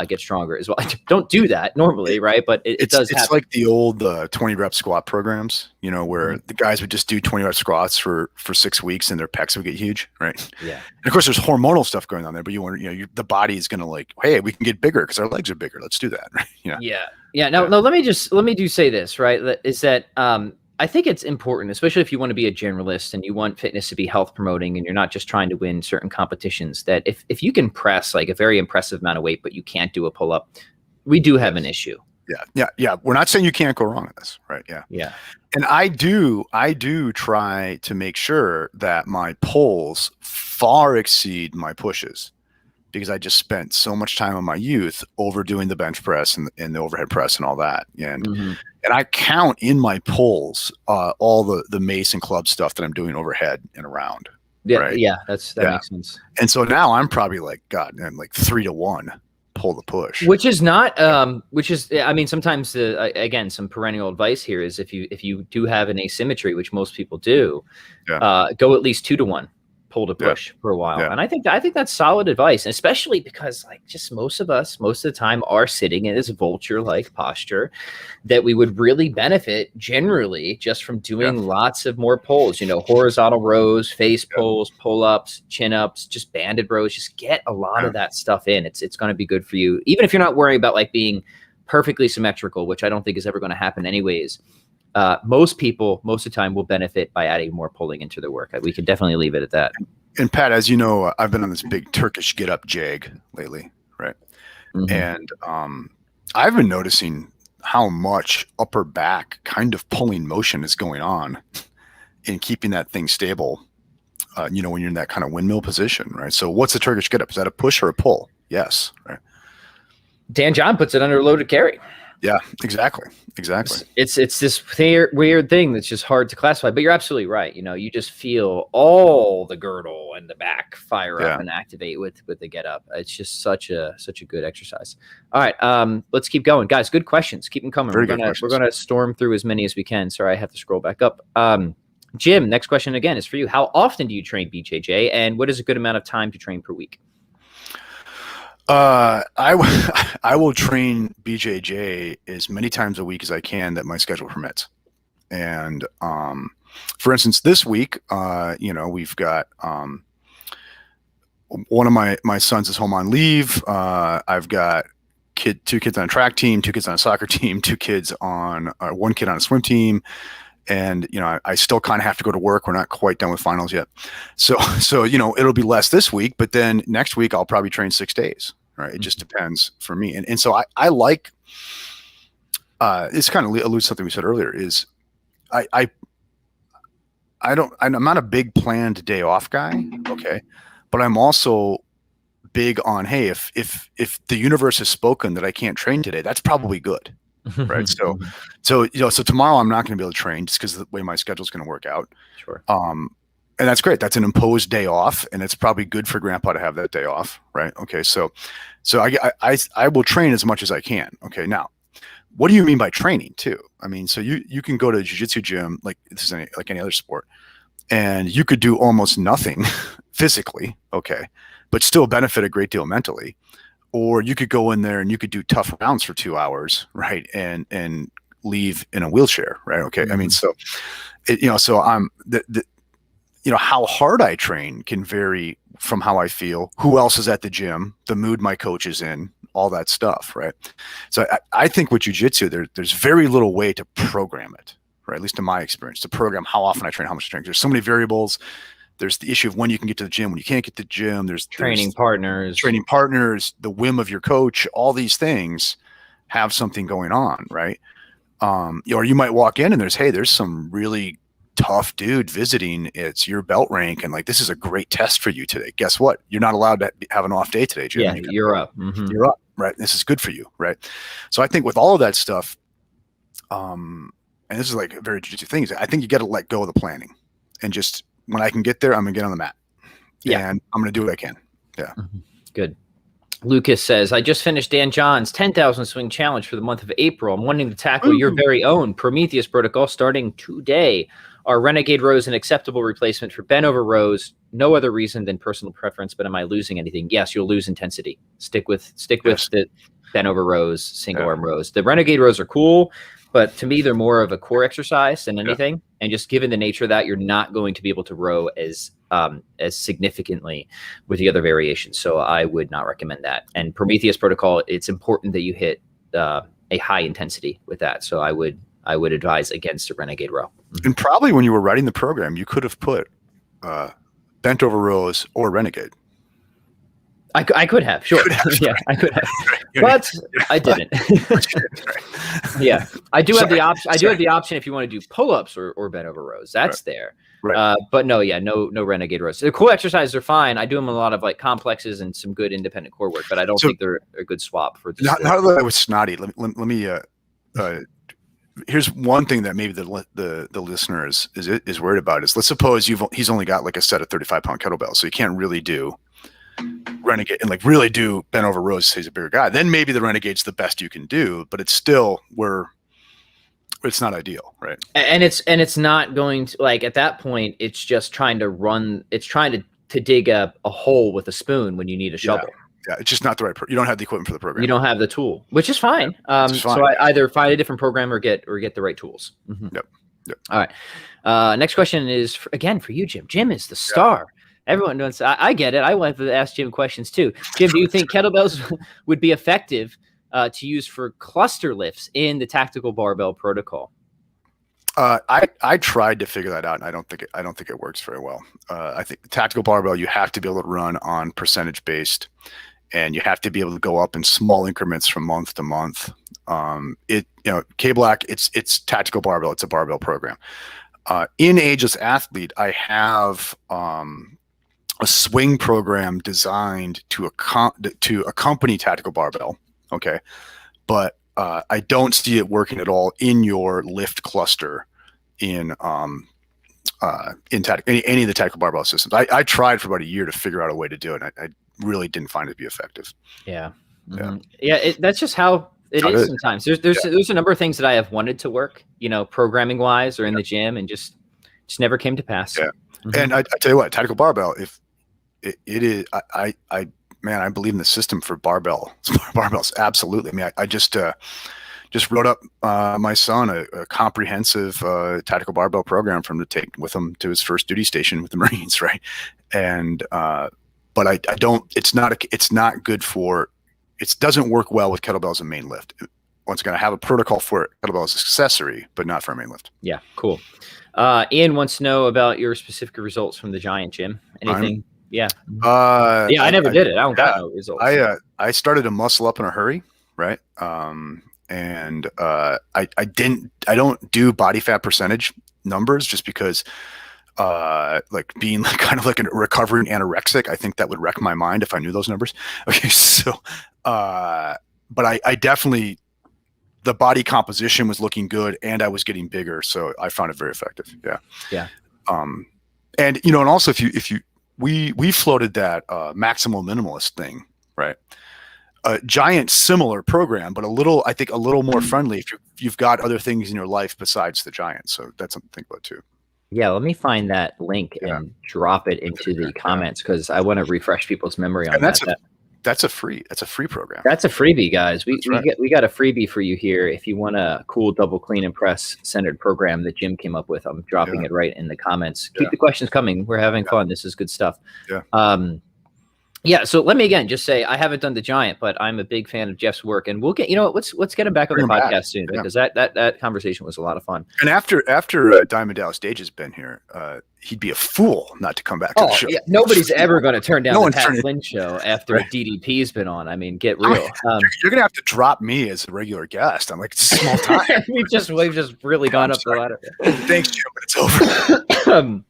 get stronger as well. Don't do that normally, right? But it does. It's like the old 20 rep squat programs, where the guys would just do 20 rep squats for 6 weeks and their pecs would get huge, right? Yeah. And of course, there's hormonal stuff going on there, but the body is going to like, hey, we can get bigger because our legs are bigger. Let's do that, right? Yeah. No. Let me say this, right? Is that I think it's important, especially if you want to be a generalist and you want fitness to be health promoting and you're not just trying to win certain competitions, that if you can press like a very impressive amount of weight, but you can't do a pull up, we do have an issue. Yeah. We're not saying you can't go wrong in this, right? Yeah. And I do try to make sure that my pulls far exceed my pushes, because I just spent so much time in my youth overdoing the bench press and the overhead press and all that. And I count in my pulls all the mace and club stuff that I'm doing overhead and around. Yeah, right? That makes sense. And so now I'm probably like, God, I'm like 3-to-1 pull the push. Which is not, I mean, sometimes again, some perennial advice here is if you do have an asymmetry, which most people do, go at least 2-to-1. Pull to push for a while. And I think that's solid advice, especially because like just most of us most of the time are sitting in this vulture like posture that we would really benefit generally just from doing lots of more pulls, horizontal rows, face pulls, pull-ups, chin-ups, just banded rows. Just get a lot of that stuff in. It's going to be good for you, even if you're not worrying about like being perfectly symmetrical, which I don't think is ever going to happen anyways. Most people, most of the time, will benefit by adding more pulling into their work. We can definitely leave it at that. And Pat, as you know, I've been on this big Turkish Get Up jag lately, right? And I've been noticing how much upper back kind of pulling motion is going on in keeping that thing stable. When you're in that kind of windmill position, right? So, what's the Turkish Get Up? Is that a push or a pull? Yes, right. Dan John puts it under loaded carry. Yeah, exactly. It's this weird thing that's just hard to classify, but you're absolutely right. You just feel all the girdle and the back fire up and activate with the get up. It's just such a good exercise. All right, let's keep going, guys. Good questions. Keep them coming. We're gonna storm through as many as we can. Sorry, I have to scroll back up. Jim, next question again is for you. How often do you train BJJ, and what is a good amount of time to train per week? I will train BJJ as many times a week as I can that my schedule permits. And for instance, this week, we've got one of my sons is home on leave. I've got 2 kids on a track team, 2 kids on a soccer team, 2 kids on 1 kid on a swim team. And, I still kind of have to go to work. We're not quite done with finals yet. So, it'll be less this week, but then next week I'll probably train 6 days. Right. It just depends for me. And so I like, this kind of alludes to something we said earlier is I'm not a big planned day off guy. Okay. But I'm also big on, hey, if the universe has spoken that I can't train today, that's probably good. Right. So tomorrow I'm not going to be able to train just because of the way my schedule is going to work out. Sure. And that's great. That's an imposed day off, and it's probably good for grandpa to have that day off, right? Okay, so I will train as much as I can. Okay, now, what do you mean by training too? I mean, so you can go to a jiu-jitsu gym like this is like any other sport, and you could do almost nothing physically, okay, but still benefit a great deal mentally. Or you could go in there and you could do tough rounds for 2 hours, right, and leave in a wheelchair, right? Okay, I mean, so I'm how hard I train can vary from how I feel, who else is at the gym, the mood my coach is in, all that stuff, right? So I think with jiu-jitsu, there's very little way to program it, right? At least in my experience, to program how often I train, how much I train. There's so many variables. There's the issue of when you can get to the gym, when you can't get to the gym. There's training partners, the whim of your coach. All these things have something going on, right? Or you might walk in and there's some really tough dude visiting. It's your belt rank, and like, this is a great test for you today. Guess what? You're not allowed to have an off day today, Jim. Yeah, you're up. Mm-hmm. You're up, right? This is good for you, right? So I think with all of that stuff, and this is like a very jiu-jitsu thing, I think you got to let go of the planning and just when I can get there, I'm gonna get on the mat. Yeah. And I'm gonna do what I can. Yeah. Good. Lucas says, I just finished Dan John's 10,000 swing challenge for the month of April. I'm wanting to tackle your very own Prometheus protocol starting today. Are Renegade rows an acceptable replacement for bent over rows? No other reason than personal preference, but am I losing anything? Yes, you'll lose intensity. Stick with the bent over rows, single arm rows. The Renegade rows are cool, but to me, they're more of a core exercise than anything. Yeah. And just given the nature of that, you're not going to be able to row as significantly with the other variations. So I would not recommend that. And Prometheus protocol, it's important that you hit a high intensity with that. So I would advise against a Renegade row. And probably when you were writing the program, you could have put bent over rows or Renegade. I could have, sure. Yeah, I could have, but I didn't. Yeah, I do have the option. I do have the option if you want to do pull-ups or bent over rows. That's there. Right. But no Renegade rows. The cool exercises are fine. I do them a lot of like complexes and some good independent core work, but I don't think they're a good swap for this. Now that I was snotty, let me here's one thing that maybe the listener is worried about is, let's suppose he's only got like a set of 35-pound kettlebells, so he can't really do Renegade and like really do bent over rows. So he's a bigger guy. Then maybe the Renegade's the best you can do, but it's still it's not ideal, right? And it's not going to, like, at that point, it's just trying to dig a hole with a spoon when you need a shovel. Yeah, it's just not the right. You don't have the equipment for the program. You don't have the tool, which is fine. So I either find a different program or get the right tools. Mm-hmm. Yep. All right. Next question is again for you, Jim. Jim is the star. Everyone knows. I get it. I want to ask Jim questions too. Jim, do you think kettlebells would be effective to use for cluster lifts in the tactical barbell protocol? I tried to figure that out, and I don't think it works very well. I think the tactical barbell, you have to be able to run on percentage based, and you have to be able to go up in small increments from month to month. K-Block, it's tactical barbell. It's a barbell program. In Ageless Athlete, I have a swing program designed to accompany tactical barbell. Okay, but I don't see it working at all in your lift cluster in any of the tactical barbell systems. I tried for about a year to figure out a way to do it. I really didn't find it to be effective. Yeah. Mm-hmm. Yeah. That's just how it is sometimes. There's a number of things that I have wanted to work, programming wise or in the gym, and just never came to pass. Yeah. Mm-hmm. And I tell you what, tactical barbell, if it is, I believe in the system for barbells. Absolutely. I mean, I just wrote up my son a comprehensive tactical barbell program for him to take with him to his first duty station with the Marines, right? And but I don't. It's not good for. It doesn't work well with kettlebells and main lift. Once again, I have a protocol for kettlebells accessory, but not for a main lift. Yeah, cool. Ian wants to know about your specific results from the Giant Gym. Anything? Yeah. I never did it. I don't got no results. I started to muscle up in a hurry, right? And I don't do body fat percentage numbers just because like being kind of like a recovering anorexic, I think that would wreck my mind if I knew those numbers. Okay. So but I definitely, the body composition was looking good and I was getting bigger. So I found it very effective. Yeah. Yeah. And and also if you we floated that maximal minimalist thing, right? Giant similar program, but I think a little more friendly if you've got other things in your life besides the Giant. So that's something to think about too. Yeah, let me find that link and drop it into the comments because I want to refresh people's memory on that. That's a free program. That's a freebie, guys. We got a freebie for you here. If you want a cool double clean and press centered program that Jim came up with, I'm dropping it right in the comments. Keep the questions coming. We're having fun. This is good stuff. Yeah. So let me again just say I haven't done the Giant, but I'm a big fan of Jeff's work, and we'll get let's get him back on the podcast soon because that conversation was a lot of fun. And after Diamond Dallas Stage has been here, he'd be a fool not to come back to the show. Yeah. Nobody's ever going to turn down the Pat Flynn show after DDP's been on. I mean, get real. You're gonna have to drop me as a regular guest. I'm like, it's a small time. we've just really gone up the ladder. Thanks, Jim, but it's over.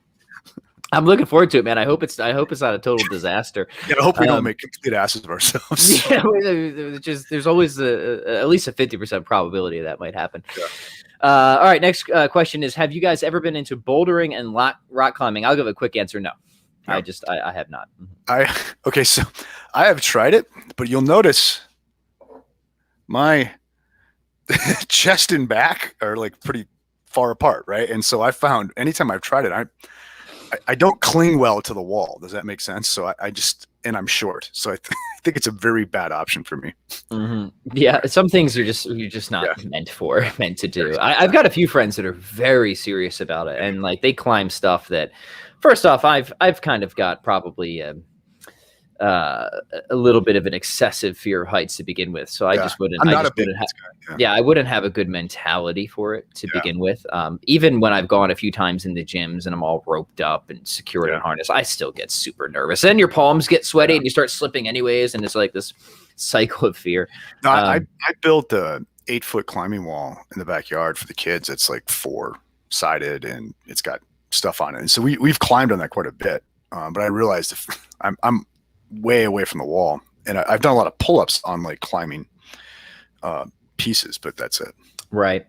I'm looking forward to it, man. I hope it's not a total disaster. Yeah, I hope we don't make complete asses of ourselves. Yeah, there's always at least a 50% probability that might happen. All right, next question is: have you guys ever been into bouldering and rock climbing? I'll give a quick answer: no. I have not. Okay, so I have tried it, but you'll notice my chest and back are like pretty far apart, right? And so I found anytime I've tried it, I don't cling well to the wall. Does that make sense? So and I'm short, so I think it's a very bad option for me. Yeah, some things you're just not meant to do. I've got a few friends that are very serious about it, and like they climb stuff that, first off, I've kind of got probably a little bit of an excessive fear of heights to begin with, so I just wouldn't. I wouldn't have a good mentality for it to begin with. Even when I've gone a few times in the gyms and I'm all roped up and secured in harness, I still get super nervous. And your palms get sweaty and you start slipping anyways, and it's like this cycle of fear. No, I built a 8-foot climbing wall in the backyard for the kids. It's like 4-sided and it's got stuff on it. And so we've climbed on that quite a bit. But I realized if I'm way away from the wall, and I've done a lot of pull-ups on like climbing pieces, but that's it. Right.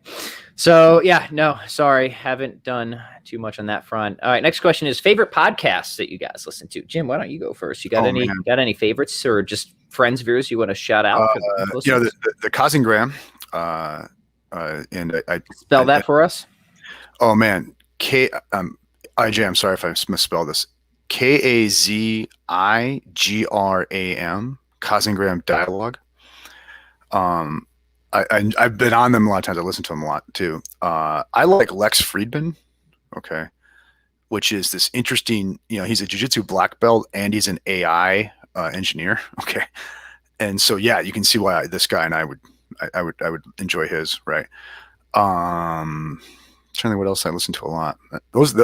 So yeah, no, sorry, haven't done too much on that front. All right, next question is favorite podcasts that you guys listen to. Jim, why don't you go first? You got any favorites or just friends of yours you want to shout out? The Causing and I spell that for us. Oh man, IJ, I'm sorry if I misspelled this. KAZIGRAM, Causing Dialogue. I've been on them a lot of times. I listen to them a lot too. I like Lex Friedman, okay, which is this interesting, he's a jiu-jitsu black belt and he's an AI engineer, okay. And so, yeah, you can see why this guy and I would enjoy his, right? Trying to think what else I listen to a lot. Those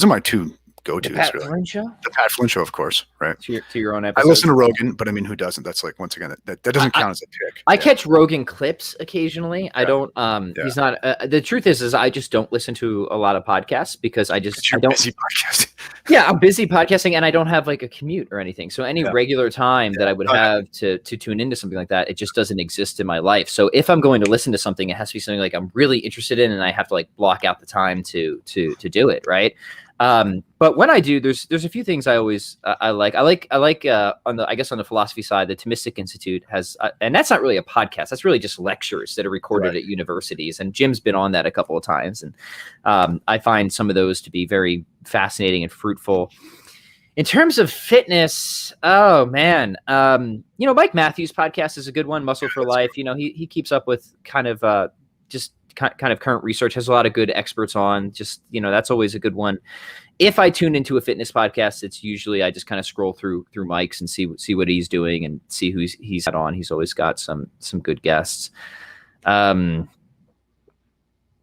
are my two go-tos. The Pat Flynn Show? The Pat Flynn Show, of course, right? To your own episode. I listen to Rogan, but I mean, who doesn't? That's like, once again, that doesn't count as a pick. I catch Rogan clips occasionally. I don't. He's not. The truth is I just don't listen to a lot of podcasts because I don't. Busy podcasting. Yeah, I'm busy podcasting, and I don't have like a commute or anything. So any regular time that I would have to tune into something like that, it just doesn't exist in my life. So if I'm going to listen to something, it has to be something like I'm really interested in, and I have to like block out the time to do it, right? But when I do, there's a few things I always I like on the philosophy side, the Thomistic Institute has, and that's not really a podcast. That's really just lectures that are recorded at universities. And Jim's been on that a couple of times, and I find some of those to be very fascinating and fruitful. In terms of fitness, oh man, Mike Matthews' podcast is a good one. Muscle for Life. He keeps up with kind of current research, has a lot of good experts on. Just that's always a good one. If I tune into a fitness podcast, it's usually I just kind of scroll through Mike's and see what he's doing and see who he's had on. He's always got some good guests.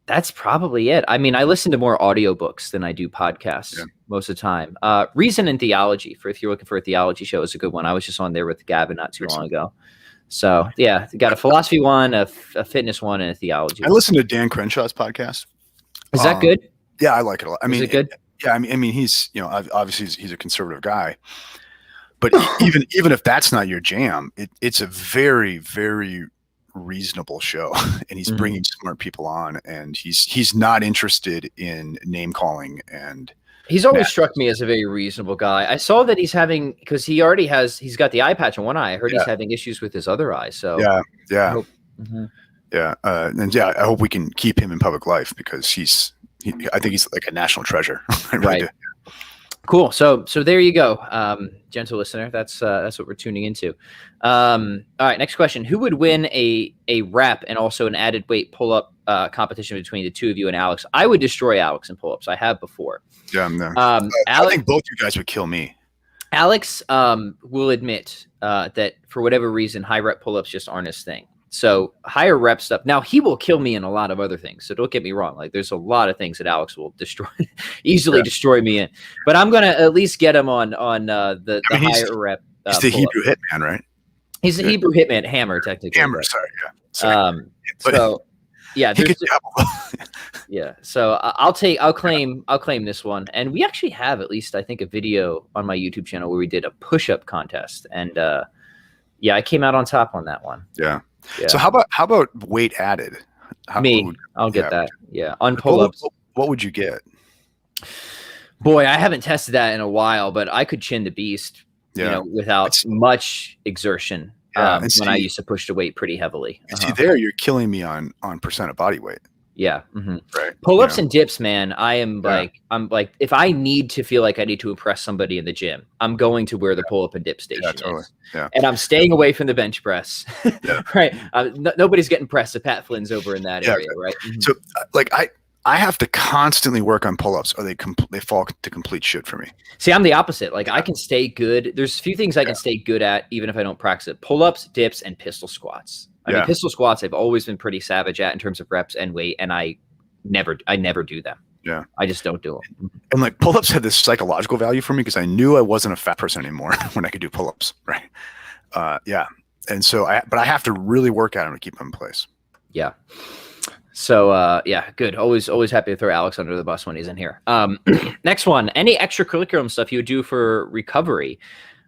That's probably it. I mean, I listen to more audiobooks than I do podcasts most of the time. Reason and Theology, if you're looking for a theology show, is a good one. I was just on there with Gavin not too long ago. So yeah, got a philosophy one, a fitness one, and a theology. I listen to Dan Crenshaw's podcast. Is that good? Yeah, I like it a lot. I mean, is it good? Yeah, I mean, he's obviously he's a conservative guy, but even if that's not your jam, it's a very, very reasonable show, and he's bringing smart people on, and he's not interested in name calling and. He's always struck me as a very reasonable guy. I saw that he's got the eye patch on one eye. I heard he's having issues with his other eye. So I hope we can keep him in public life because I think he's like a national treasure. Right. Cool. So there you go, gentle listener. That's what we're tuning into. All right. Next question: who would win a rep and also an added weight pull up competition between the two of you and Alex? I would destroy Alex in pull ups. I have before. Yeah. I think both you guys would kill me. Alex will admit that for whatever reason, high rep pull ups just aren't his thing. So higher rep stuff. Now he will kill me in a lot of other things. So don't get me wrong. Like there's a lot of things that Alex will easily destroy me in. But I'm gonna at least get him on the higher rep. He's the Hebrew hitman, right? He's the Hebrew hitman, hammer technically. Hammer, sorry. So yeah, yeah. So I'll claim this one. And we actually have at least I think a video on my YouTube channel where we did a push-up contest, and I came out on top on that one. Yeah. So how about weight added? I'll get that. Yeah. On What, pull-ups. what would you get? Boy, I haven't tested that in a while, but I could chin the beast, without much exertion. When I used to push the weight pretty heavily. See, there you're killing me on percent of body weight. Yeah. Right. Pull-ups and dips, man. I'm like, if I need to feel like I need to impress somebody in the gym, I'm going to where the pull-up and dip station is. Yeah. And I'm staying away from the bench press. Right. Nobody's getting pressed if Pat Flynn's over in that area. Right. So like I have to constantly work on pull-ups or they fall to complete shit for me. See, I'm the opposite. Like I can stay good. There's a few things I can stay good at, even if I don't practice it. Pull-ups, dips, and pistol squats. I mean, pistol squats I've always been pretty savage at in terms of reps and weight, and I never do them. Yeah. I just don't do them. And like pull-ups had this psychological value for me because I knew I wasn't a fat person anymore when I could do pull-ups. Right. And so I have to really work at them to keep them in place. Yeah. So good. Always happy to throw Alex under the bus when he's in here. Next one, any extracurricular stuff you would do for recovery?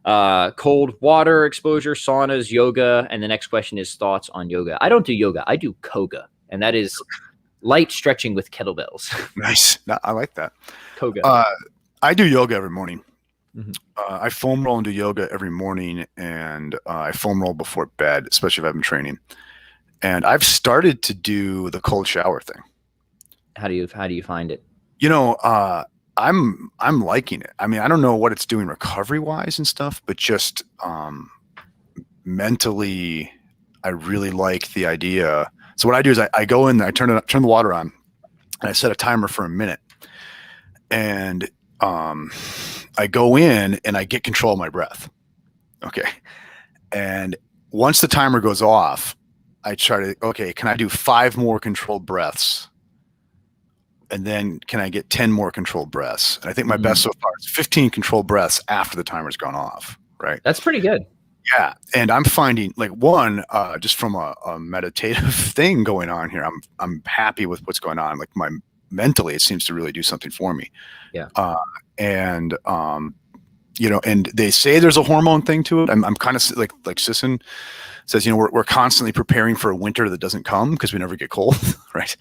Cold water exposure, saunas, yoga. And the next question is thoughts on yoga. I don't do yoga. I do koga, and that is light stretching with kettlebells. Nice. No, I like that. Koga. I do yoga every morning. I foam roll and do yoga every morning, and I foam roll before bed, especially if I've been training. And I've started to do the cold shower thing. How do you find it? I'm liking it. I mean, I don't know what it's doing recovery wise and stuff, but just mentally, I really like the idea. So what I do is I go in, I turn the water on, and I set a timer for a minute, and I go in and I get control of my breath. Okay, and once the timer goes off, I try to, can I do 5 more controlled breaths? And then can I get 10 more controlled breaths? And I think my best so far is 15 controlled breaths after the timer's gone off. Right. That's pretty good. Yeah. And I'm finding like just from a meditative thing going on here, I'm happy with what's going on. Like mentally, it seems to really do something for me. Yeah. And they say there's a hormone thing to it. I'm kind of like Sisson says, we're constantly preparing for a winter that doesn't come because we never get cold. Right.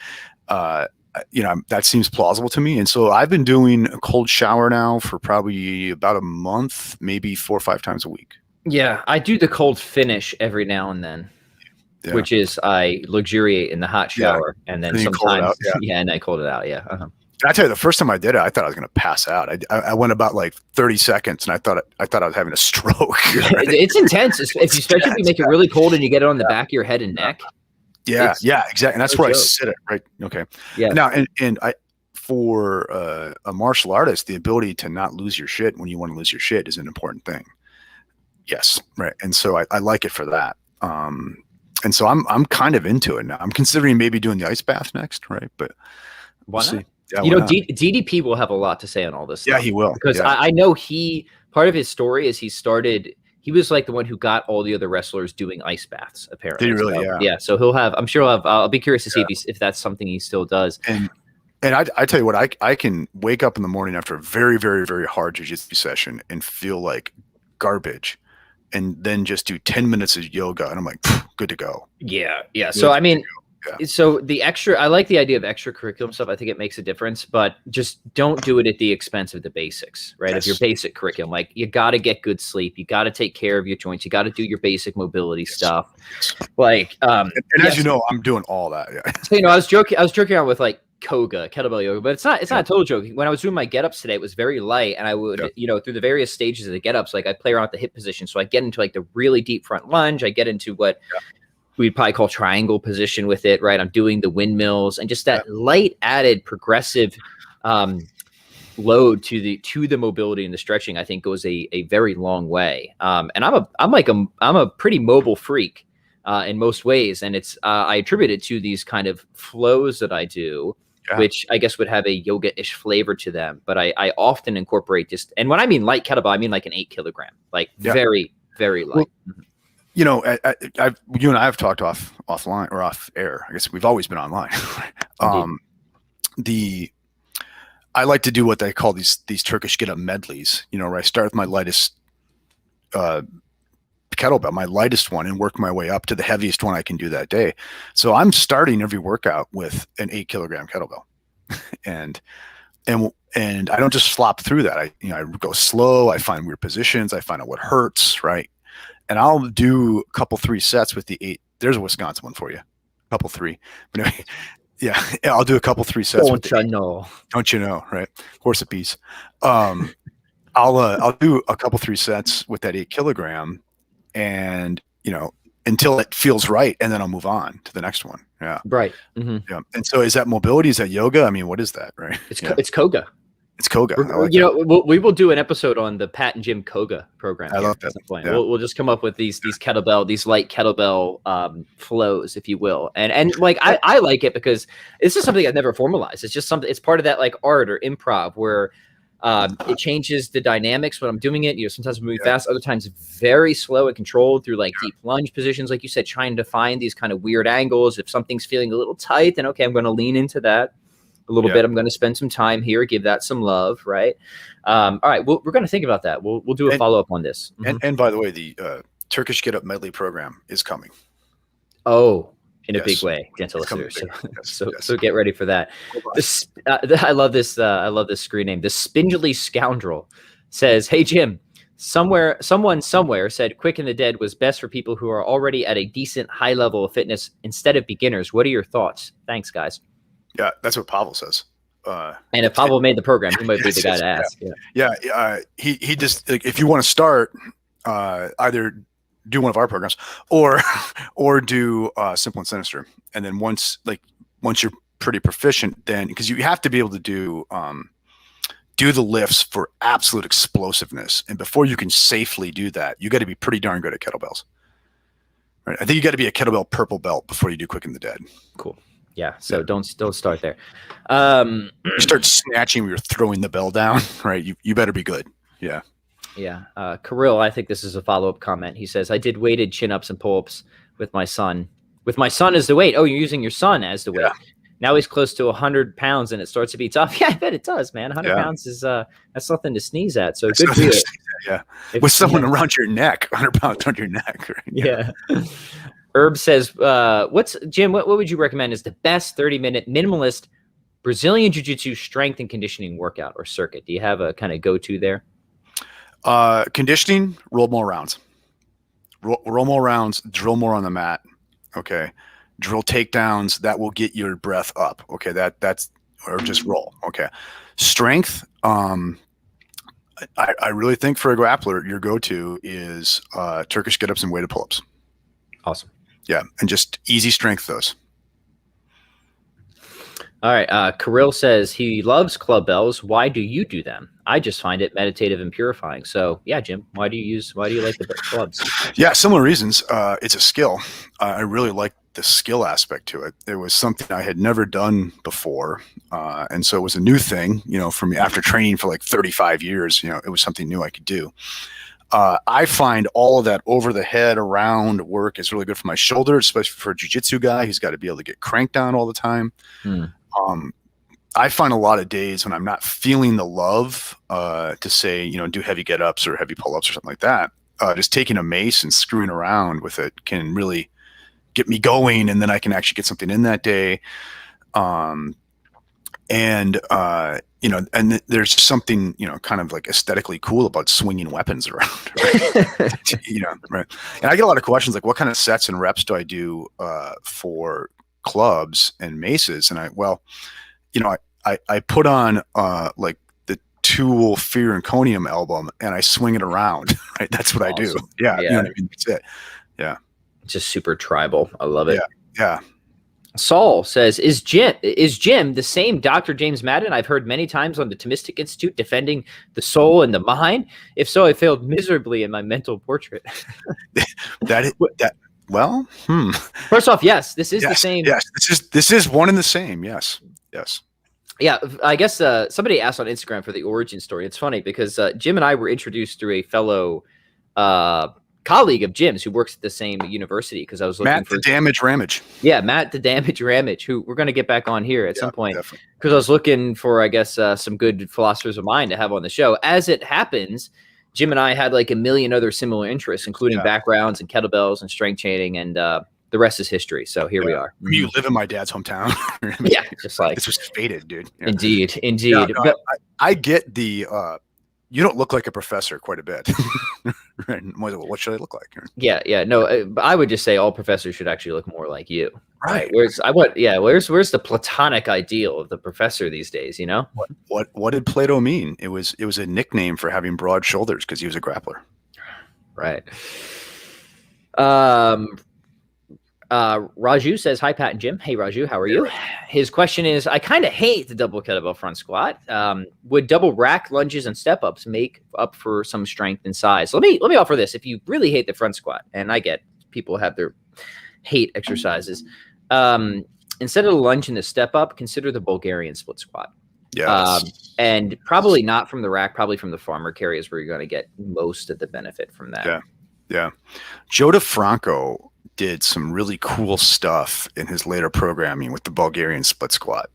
That seems plausible to me. And so I've been doing a cold shower now for probably about a month, maybe 4 or 5 times a week. Yeah. I do the cold finish every now and then, which is I luxuriate in the hot shower and then sometimes, and I cold it out. Yeah. I tell you, the first time I did it, I thought I was going to pass out. I went about like 30 seconds, and I thought I was having a stroke. Right? It's intense, especially if you make it really cold and you get it on the back of your head and neck. Yeah, exactly. And that's where I sit it. Right. Okay. Yeah. Now, and for a martial artist, the ability to not lose your shit when you want to lose your shit is an important thing. Yes. Right. And so I like it for that. And so I'm kind of into it now. I'm considering maybe doing the ice bath next. Right. But we'll see. Yeah, DDP will have a lot to say on all this stuff. Yeah, he will. Because I know part of his story is he was like the one who got all the other wrestlers doing ice baths, apparently. Did he really? So, yeah. So I'm sure I'll be curious to see if that's something he still does. And I tell you what, I can wake up in the morning after a very, very, very hard jiu-jitsu session and feel like garbage, and then just do 10 minutes of yoga, and I'm like, good to go. Yeah. Yeah. So, I mean, so I like the idea of extracurricular stuff. I think it makes a difference, but just don't do it at the expense of the basics, right? Of your basic curriculum. Like you got to get good sleep. You got to take care of your joints. You got to do your basic mobility stuff. Like, and as you know, I'm doing all that. Yeah. So, I was joking around with like koga, kettlebell yoga, but it's not a total joke. When I was doing my get-ups today, it was very light, and I would, through the various stages of the get-ups, like I play around with the hip position. So I get into like the really deep front lunge. I get into what we'd probably call triangle position with it, right? I'm doing the windmills, and just that light added progressive load to the mobility and the stretching, I think goes a very long way. And I'm a pretty mobile freak in most ways. And it's, I attribute it to these kind of flows that I do, which I guess would have a yoga-ish flavor to them. But I often incorporate and when I mean light kettlebell, I mean like an 8 kilogram, like very, very light. Well, you and I have talked offline or off air. I guess we've always been online. I like to do what they call these Turkish Get Up Medleys. Where I start with my lightest kettlebell, my lightest one, and work my way up to the heaviest one I can do that day. So I'm starting every workout with an 8 kilogram kettlebell, and I don't just flop through that. I go slow. I find weird positions. I find out what hurts, right? And I'll do a couple 3 sets with the 8. There's a Wisconsin one for you. Couple 3. But anyway, yeah, I'll do a couple 3 sets. Don't you know? Don't you know, right? Horse a piece. I'll do a couple 3 sets with that 8 kilogram, and until it feels right, and then I'll move on to the next one. Yeah, right. Mm-hmm. Yeah, and so is that mobility? Is that yoga? I mean, what is that? Right? It's Koga. It's Koga. We will do an episode on the Pat and Jim Koga program. I love that. Yeah. We'll just come up with these light kettlebell flows, if you will, and like I like it because this is something I've never formalized. It's just something. It's part of that like art or improv where it changes the dynamics when I'm doing it. Sometimes I'm moving fast, other times very slow and controlled through like deep lunge positions, like you said, trying to find these kind of weird angles. If something's feeling a little tight, then okay, I'm going to lean into that a little bit. I'm going to spend some time here, give that some love, right? All right, we're going to think about that. We'll do a follow up on this. Mm-hmm. And by the way, the Turkish Get Up Medley program is coming. Oh, in a big way, gentle listeners. So get ready for that. I love this. I love this screen name. The Spindly Scoundrel says, "Hey Jim, someone somewhere said Quick and the Dead was best for people who are already at a decent high level of fitness instead of beginners. What are your thoughts? Thanks, guys." Yeah, that's what Pavel says. And if Pavel made the program, he might be the guy to ask. He just like, if you want to start, either do one of our programs or do Simple and Sinister, and then once you're pretty proficient, then because you have to be able to do the lifts for absolute explosiveness, and before you can safely do that, you got to be pretty darn good at kettlebells. Right? I think you got to be a kettlebell purple belt before you do Quick and the Dead. Cool. Yeah. So don't start there. You start snatching when you're throwing the bell down, right? You better be good. Yeah. Yeah. Kirill, I think this is a follow-up comment. He says, I did weighted chin-ups and pull-ups with my son. With my son as the weight. Oh, you're using your son as the weight. Now he's close to 100 pounds and it starts to be tough. Yeah, I bet it does, man. 100 pounds is that's something to sneeze at. So good for you. Yeah. With someone around your neck, 100 pounds on your neck. Right? Yeah. Herb says, Jim, what would you recommend is the best 30-minute minimalist Brazilian Jiu-Jitsu strength and conditioning workout or circuit? Do you have a kind of go-to there? Conditioning, roll more rounds. Roll more rounds, drill more on the mat. Okay. Drill takedowns, that will get your breath up. Okay. That's or just roll. Okay. Strength, I really think for a grappler, your go-to is Turkish get-ups and weighted pull-ups. Awesome. Yeah, and just easy strength those. All right. Kirill says he loves club bells. Why do you do them? I just find it meditative and purifying. So yeah, Jim, why do you like the clubs? Yeah, similar reasons. It's a skill. I really like the skill aspect to it. It was something I had never done before. And so it was a new thing, for me after training for like 35 years, it was something new I could do. I find all of that over the head around work is really good for my shoulder, especially for a jiu-jitsu guy who's got to be able to get cranked down all the time. I find a lot of days when I'm not feeling the love to say, do heavy get-ups or heavy pull-ups or something like that. Just taking a mace and screwing around with it can really get me going, and then I can actually get something in that day. And there's something, kind of like aesthetically cool about swinging weapons around, right? Right. And I get a lot of questions like, what kind of sets and reps do I do for clubs and maces? And I put on like the Tool Fear and Conium album and I swing it around, right? That's what I do. Yeah. That's it. Yeah. Just super tribal. I love it. Yeah. Saul says, is Jim the same Dr. James Madden I've heard many times on the Thomistic Institute defending the soul and the mind? If so, I failed miserably in my mental portrait. First off, yes, this is the same. Yes, this is one and the same. Yes. Yeah, I guess somebody asked on Instagram for the origin story. It's funny because Jim and I were introduced through a fellow colleague of Jim's who works at the same university, because I was looking for Damage Ramage. Yeah, Matt the Damage Ramage, who we're going to get back on here at some point, because I was looking for, I guess, some good philosophers of mind to have on the show. As it happens, Jim and I had like a million other similar interests, including backgrounds and kettlebells and strength training, and the rest is history. So here we are. I mean, you live in my dad's hometown. Yeah, just like this was fated, dude. Yeah. Indeed. Yeah, no, but I get the you don't look like a professor quite a bit. Right? What should I look like? Yeah. No, I would just say all professors should actually look more like you. Right. Where's the platonic ideal of the professor these days? You know. What did Plato mean? It was a nickname for having broad shoulders because he was a grappler. Right. Raju says, hi, Pat and Jim. Hey, Raju, how are you? His question is, I kind of hate the double kettlebell front squat. Would double rack lunges and step ups make up for some strength and size? Let me offer this. If you really hate the front squat, and I get people have their hate exercises, instead of the lunge and the step up, consider the Bulgarian split squat. Yes. And probably not from the rack, probably from the farmer carry is where you're going to get most of the benefit from that. Yeah. Joe DeFranco did some really cool stuff in his later programming with the Bulgarian split squat.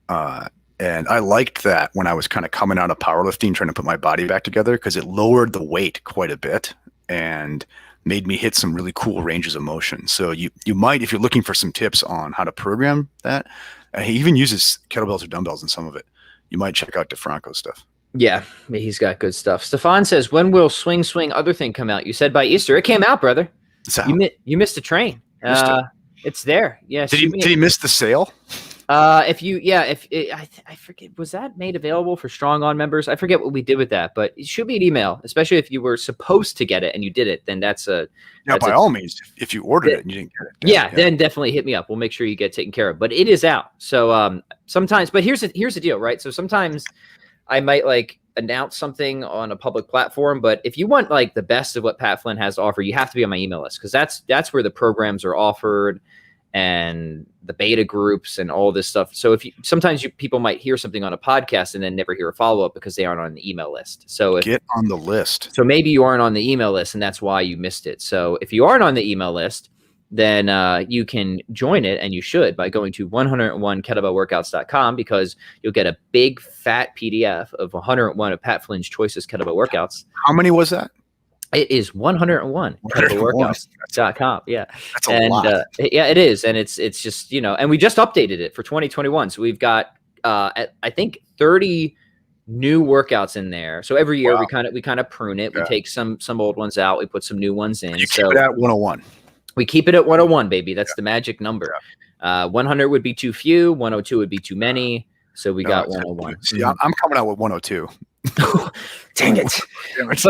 And I liked that when I was kind of coming out of powerlifting, trying to put my body back together, because it lowered the weight quite a bit and made me hit some really cool ranges of motion. So you might, if you're looking for some tips on how to program that, he even uses kettlebells or dumbbells in some of it. You might check out DeFranco's stuff. Yeah, he's got good stuff. Stefan says, when will Swing Other Thing come out? You said by Easter. It came out, brother. You missed a train. It's there. Yeah. Did he miss the sale? I forget, was that made available for Strong On members? I forget what we did with that, but it should be an email, especially if you were supposed to get it and you did it, then that's all means, if you ordered it and you didn't get it. Then definitely hit me up. We'll make sure you get taken care of, but it is out. So sometimes, but here's the deal, right? So sometimes I might like announce something on a public platform, but if you want like the best of what Pat Flynn has to offer, you have to be on my email list, because that's where the programs are offered and the beta groups and all this stuff. So sometimes people might hear something on a podcast and then never hear a follow-up because they aren't on the email list. So get on the list. So maybe you aren't on the email list and that's why you missed it. So if you aren't on the email list, then you can join it, and you should, by going to 101kettlebellworkouts.com, because you'll get a big fat PDF of 101 of Pat Flynn's choicest kettlebell workouts. How many was that? It is 101 kettlebellworkouts.com. Yeah. That's a lot. Yeah, it is. And it's just, and we just updated it for 2021. So we've got, I think 30 new workouts in there. So every year we kind of prune it. We take some old ones out. We put some new ones in. You keep it at 101. We keep it at 101, baby. That's the magic number. 100 would be too few. 102 would be too many. So we got 101. See, I'm coming out with 102. Dang it. It's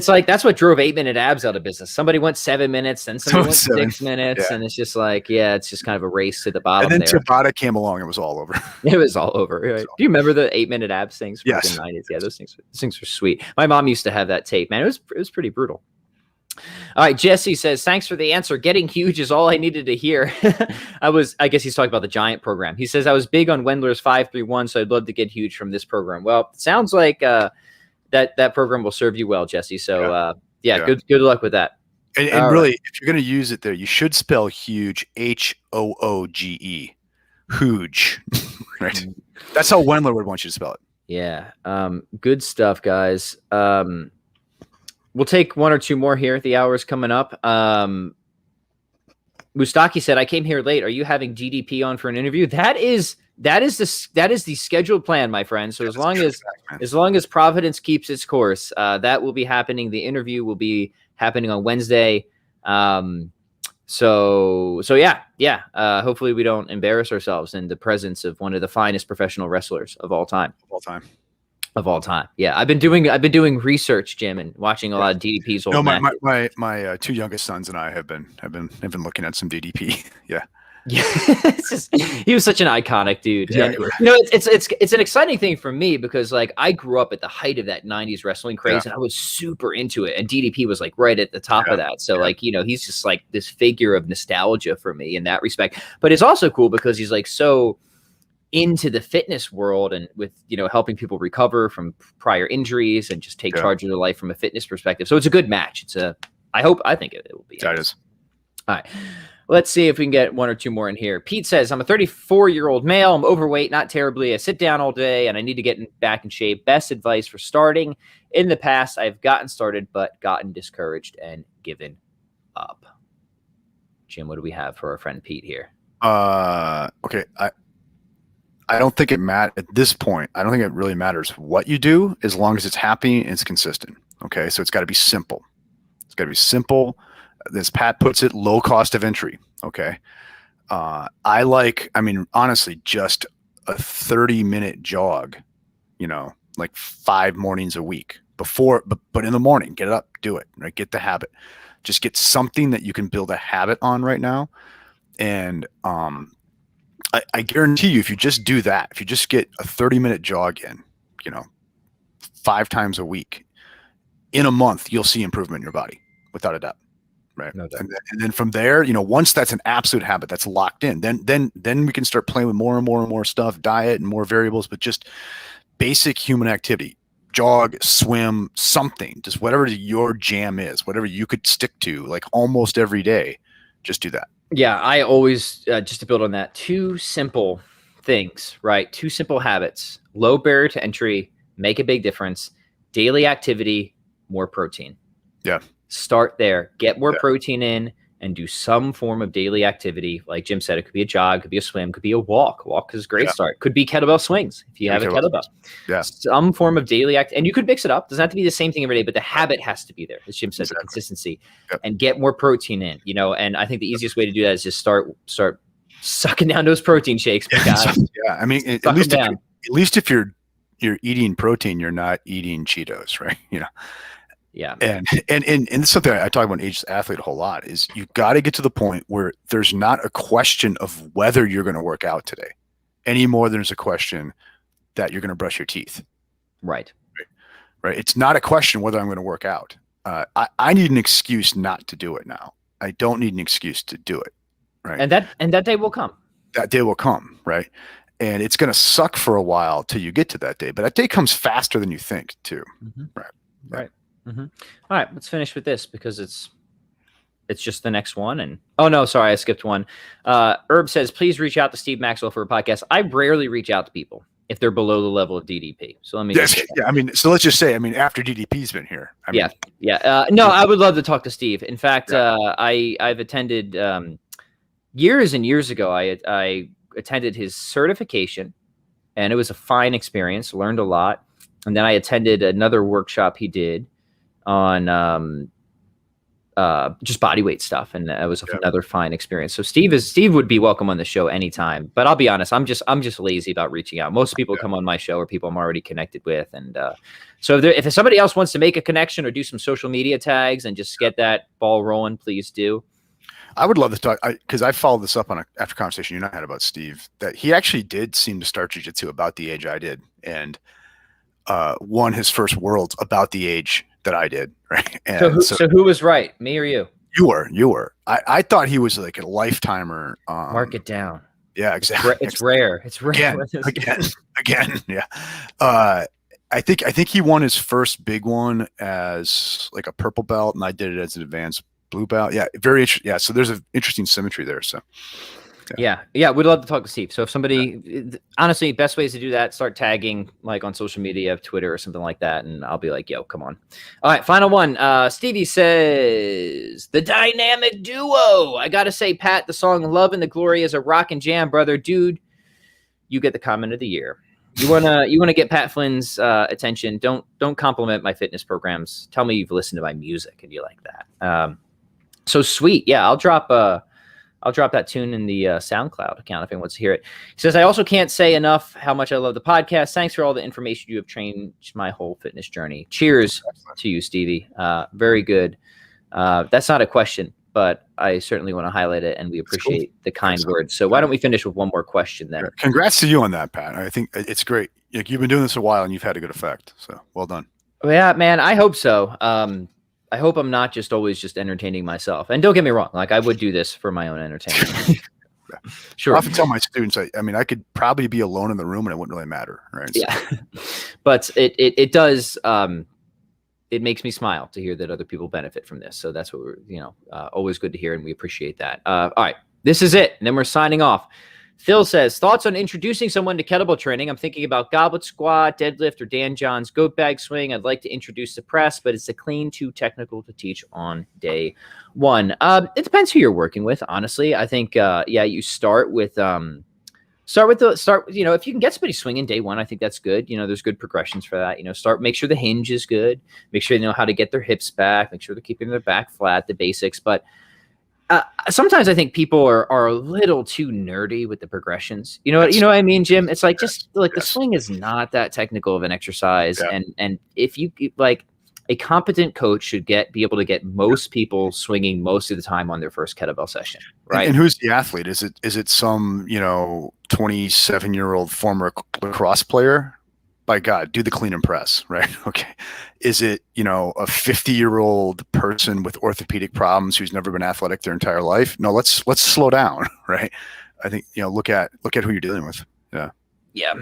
like that's what drove 8-minute abs out of business. Somebody went 7 minutes, then somebody went 6 minutes, and it's just like, it's just kind of a race to the bottom. And then Tabata came along, it was all over. It was all over. Right? Do you remember the 8-minute abs things from yes. the 90s? Yeah, those things were sweet. My mom used to have that tape, man. It was pretty brutal. All right, Jesse says, thanks for the answer. Getting huge is all I needed to hear. I guess he's talking about the Giant program. He says, I was big on Wendler's 531, so I'd love to get huge from this program. Well, it sounds like that program will serve you well, Jesse. So good luck with that. And really, if you're going to use it there, you should spell huge, H-O-O-G-E. Huge. Right? That's how Wendler would want you to spell it. Yeah. Good stuff, guys. We'll take one or two more here. The hour is coming up. Mustaki said, I came here late. Are you having GDP on for an interview? That is the scheduled plan, my friend. So as long as Providence keeps its course, that will be happening. The interview will be happening on Wednesday. So yeah. Hopefully we don't embarrass ourselves in the presence of one of the finest professional wrestlers of all time. Of all time. Yeah. I've been doing research, Jim, and watching a lot of DDP's old matches. My two youngest sons and I have been looking at some DDP. Yeah. Yeah. He was such an iconic dude. Yeah, and, it's an exciting thing for me because like I grew up at the height of that 90s wrestling craze and I was super into it. And DDP was like right at the top of that. So like, he's just like this figure of nostalgia for me in that respect. But it's also cool because he's like so into the fitness world and with, helping people recover from prior injuries and just take charge of their life from a fitness perspective. So it's a good match. I think it will be. That is. All right. Let's see if we can get one or two more in here. Pete says, I'm a 34-year-old male. I'm overweight, not terribly. I sit down all day and I need to get back in shape. Best advice for starting. In the past, I've gotten started, but gotten discouraged and given up. Jim, what do we have for our friend Pete here? Okay. I don't think at this point, I don't think it really matters what you do as long as it's happy and it's consistent. Okay. So it's got to be simple. It's got to be simple. As Pat puts it, low cost of entry. Okay. Honestly, just a 30-minute jog, like 5 mornings a week but in the morning, get it up, do it, right? Get the habit, just get something that you can build a habit on right now. And, I guarantee you, if you just do that, if you just get a 30-minute jog in, 5 times a week in a month, you'll see improvement in your body without a doubt. Right. No doubt. And then from there, once that's an absolute habit that's locked in, then we can start playing with more and more and more stuff, diet and more variables, but just basic human activity, jog, swim, something, just whatever your jam is, whatever you could stick to like almost every day, just do that. Yeah. I always, just to build on that, 2 simple things, right? 2 simple habits, low barrier to entry, make a big difference, daily activity, more protein. Yeah. Start there, get more protein in and do some form of daily activity. Like Jim said, it could be a jog, could be a swim, could be a walk. Walk is a great start. Could be kettlebell swings if you have a kettlebell. Yeah. Some form of daily act, and you could mix it up. Doesn't have to be the same thing every day, but the habit has to be there. As Jim said, the consistency and get more protein in, and I think the easiest way to do that is just start sucking down those protein shakes. Yeah. I mean, at least if you're eating protein, you're not eating Cheetos, right? Yeah. And it's something I talk about in Ageless Athlete a whole lot is you got to get to the point where there's not a question of whether you're going to work out today any more than there's a question that you're going to brush your teeth. Right. It's not a question whether I'm going to work out. I need an excuse not to do it now. I don't need an excuse to do it. Right. And that day will come. That day will come. Right. And it's going to suck for a while till you get to that day, but that day comes faster than you think too. Mm-hmm. Right. Right. Mm-hmm. All right, let's finish with this because it's just the next one. And oh no, sorry, I skipped one. Herb says, please reach out to Steve Maxwell for a podcast. I rarely reach out to people if they're below the level of DDP. So let me. So let's just say, after DDP's been here. No, I would love to talk to Steve. In fact, I've attended years and years ago. I attended his certification, and it was a fine experience. Learned a lot, and then I attended another workshop he did on just body weight stuff, and it was another fine experience. So Steve would be welcome on the show anytime, but I'll be honest, I'm just lazy about reaching out. Most people come on my show or people I'm already connected with, and so if somebody else wants to make a connection or do some social media tags and just get that ball rolling, please do. I would love to talk because I followed this up on after conversation you and I had about Steve, that he actually did seem to start jiu-jitsu about the age I did, and won his first worlds about the age that I did, right? And so who was right, me or you? You were. I thought he was like a lifetimer. Mark it down. Yeah, exactly. It's rare. It's rare. Again. Yeah. I think he won his first big one as like a purple belt, and I did it as an advanced blue belt. Yeah, very interesting. Yeah, so there's an interesting symmetry there. So. Yeah, we'd love to talk to Steve. So if somebody, honestly, best ways to do that, start tagging like on social media, Twitter or something like that, and I'll be like, yo, come on. All right, final one. Stevie says, the dynamic duo. I got to say, Pat, the song Love and the Glory is a rock and jam, brother. Dude, you get the comment of the year. You wanna get Pat Flynn's attention. Don't compliment my fitness programs. Tell me you've listened to my music and you like that. So sweet. Yeah, I'll drop that tune in the SoundCloud account if anyone wants to hear it. He says, I also can't say enough how much I love the podcast. Thanks for all the information you have changed my whole fitness journey. Cheers to you, Stevie. Very good. That's not a question, but I certainly want to highlight it, and we appreciate the kind words. So why don't we finish with one more question then? Congrats to you on that, Pat. I think it's great. You've been doing this a while, and you've had a good effect. So well done. Yeah, man, I hope so. I hope I'm not just always just entertaining myself. And don't get me wrong, like I would do this for my own entertainment. Sure. I often tell my students, I could probably be alone in the room and it wouldn't really matter, right? Yeah. But it does it makes me smile to hear that other people benefit from this. So that's what we're, always good to hear, and we appreciate that. All right, this is it, and then we're signing off. Phil says, thoughts on introducing someone to kettlebell training? I'm thinking about goblet squat, deadlift, or Dan John's goat bag swing. I'd like to introduce the press, but it's too technical to teach on day one. It depends who you're working with, honestly. I think, you start with, if you can get somebody swinging day one, I think that's good. There's good progressions for that. Make sure the hinge is good. Make sure they know how to get their hips back. Make sure they're keeping their back flat, the basics. But sometimes I think people are a little too nerdy with the progressions. You know what I mean, Jim? It's like the swing is not that technical of an exercise, and if you like, a competent coach should be able to get most people swinging most of the time on their first kettlebell session, right? And who's the athlete? Is it some 27-year-old former lacrosse player? By God, do the clean and press, right? Okay. Is it, a 50-year-old person with orthopedic problems who's never been athletic their entire life? No, let's slow down, right? I think, look at who you're dealing with. Yeah. Yeah.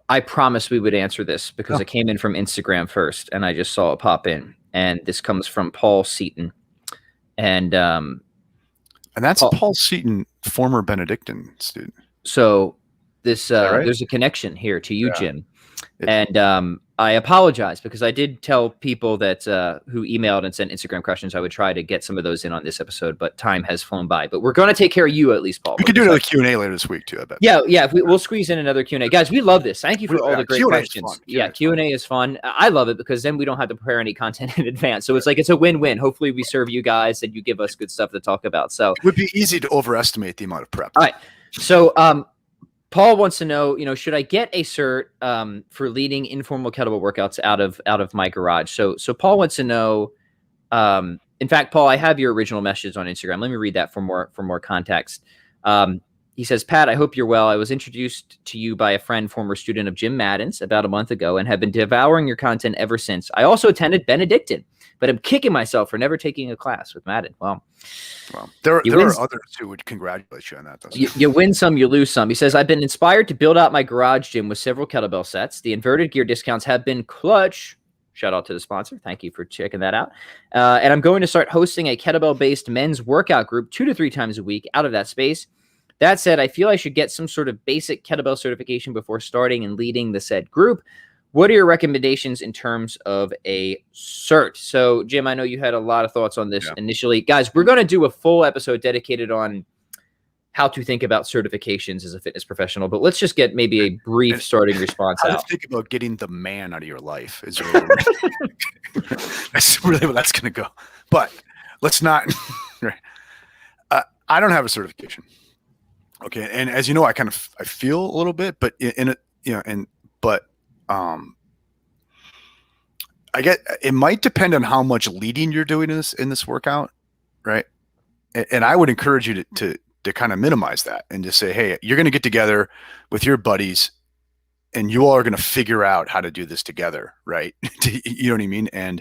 I promised we would answer this because it came in from Instagram first, and I just saw it pop in. And this comes from Paul Seaton. And that's Paul Seaton, former Benedictine student. So this right? There's a connection here to you, Jim. And I apologize because I did tell people that who emailed and sent Instagram questions I would try to get some of those in on this episode, but time has flown by. But we're going to take care of you at least, Paul. We could do another Q&A later this week too, I bet. Yeah. We'll squeeze in another Q&A. Guys, we love this. Thank you for all the great Q&A questions. Q&A is fun. I love it because then we don't have to prepare any content in advance. So it's a win-win. Hopefully we serve you guys and you give us good stuff to talk about. So it would be easy to overestimate the amount of prep. All right. So Paul wants to know, should I get a cert for leading informal kettlebell workouts out of my garage? So Paul wants to know. In fact, Paul, I have your original message on Instagram. Let me read that for more context. He says, Pat, I hope you're well. I was introduced to you by a friend, former student of Jim Madden's, about a month ago, and have been devouring your content ever since. I also attended Benedictine, but I'm kicking myself for never taking a class with Madden. Well, there are others who would congratulate you on that. You win some, you lose some. He says, I've been inspired to build out my garage gym with several kettlebell sets. The inverted gear discounts have been clutch. Shout out to the sponsor. Thank you for checking that out. And I'm going to start hosting a kettlebell-based men's workout group 2 to 3 times a week out of that space. That said, I feel I should get some sort of basic kettlebell certification before starting and leading the said group. What are your recommendations in terms of a cert? So, Jim, I know you had a lot of thoughts on this initially. Guys, we're going to do a full episode dedicated on how to think about certifications as a fitness professional, but let's just get maybe a brief starting response out. Think about getting the man out of your life. Is really that's really what that's going to go. But let's not. I don't have a certification. Okay, and as you know, I feel a little bit, but I get it might depend on how much leading you're doing in this workout, right? And I would encourage you to kind of minimize that and just say, hey, you're going to get together with your buddies, and you all are going to figure out how to do this together, right? You know what I mean? And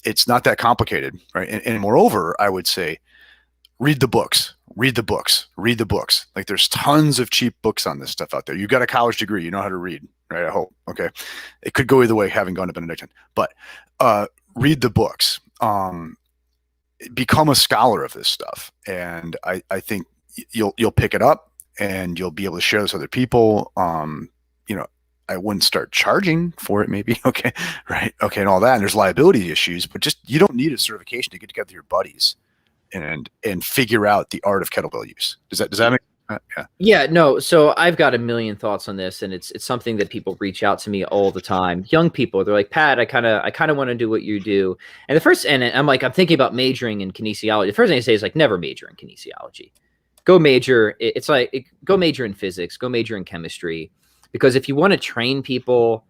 it's not that complicated, right? And moreover, I would say, read the books. Like there's tons of cheap books on this stuff out there. You've got a college degree. You know how to read, right? I hope. Okay. It could go either way having gone to Benedictine, but read the books. Become a scholar of this stuff. And I think you'll pick it up and you'll be able to share this with other people. I wouldn't start charging for it maybe. Okay. Right. Okay. And all that. And there's liability issues, but you don't need a certification to get together with your buddies and figure out the art of kettlebell use. Does that make sense? Yeah, no. So I've got a million thoughts on this, and it's something that people reach out to me all the time. Young people, they're like, Pat, I kind of want to do what you do. And I'm thinking about majoring in kinesiology. The first thing I say is never major in kinesiology. Go major. Go major in physics. Go major in chemistry, because if you want to train people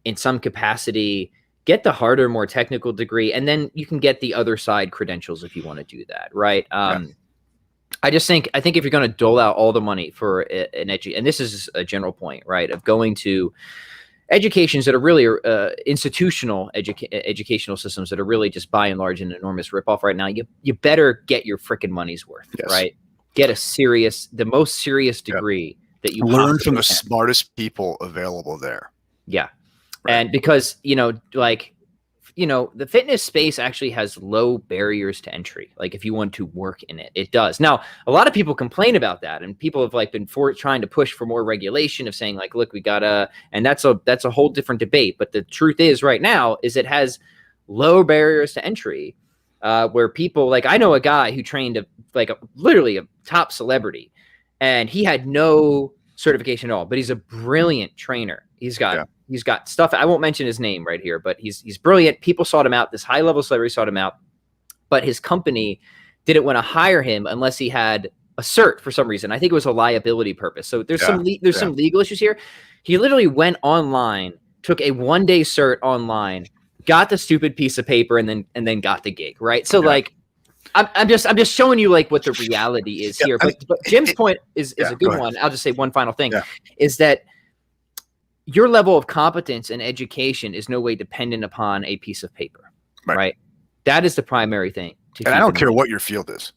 in some capacity, get the harder, more technical degree, and then you can get the other side credentials if you want to do that, right? I think if you're going to dole out all the money for an and this is a general point, right, of going to educations that are really institutional educational systems that are really just by and large an enormous ripoff right now, you better get your freaking money's worth, right? Get the most serious degree that you learn from the smartest people available there. Yeah. And because, the fitness space actually has low barriers to entry. Like if you want to work in it, it does. Now, a lot of people complain about that, and people have like been trying to push for more regulation of saying like, look, we gotta, and that's a whole different debate. But the truth is right now is it has low barriers to entry, where people like, I know a guy who trained literally a top celebrity, and he had no certification at all, but he's a brilliant trainer. He's got stuff. I won't mention his name right here, but he's brilliant. People sought him out. This high level celebrity sought him out, but his company didn't want to hire him unless he had a cert for some reason. I think it was a liability purpose. So there's some legal issues here. He literally went online, took a 1-day cert online, got the stupid piece of paper, and then got the gig. Right. So like, I'm just showing you like what the reality is here. But Jim's point is a good one. I'll just say one final thing is that your level of competence and education is no way dependent upon a piece of paper, right? That is the primary thing. And I don't care what your field is.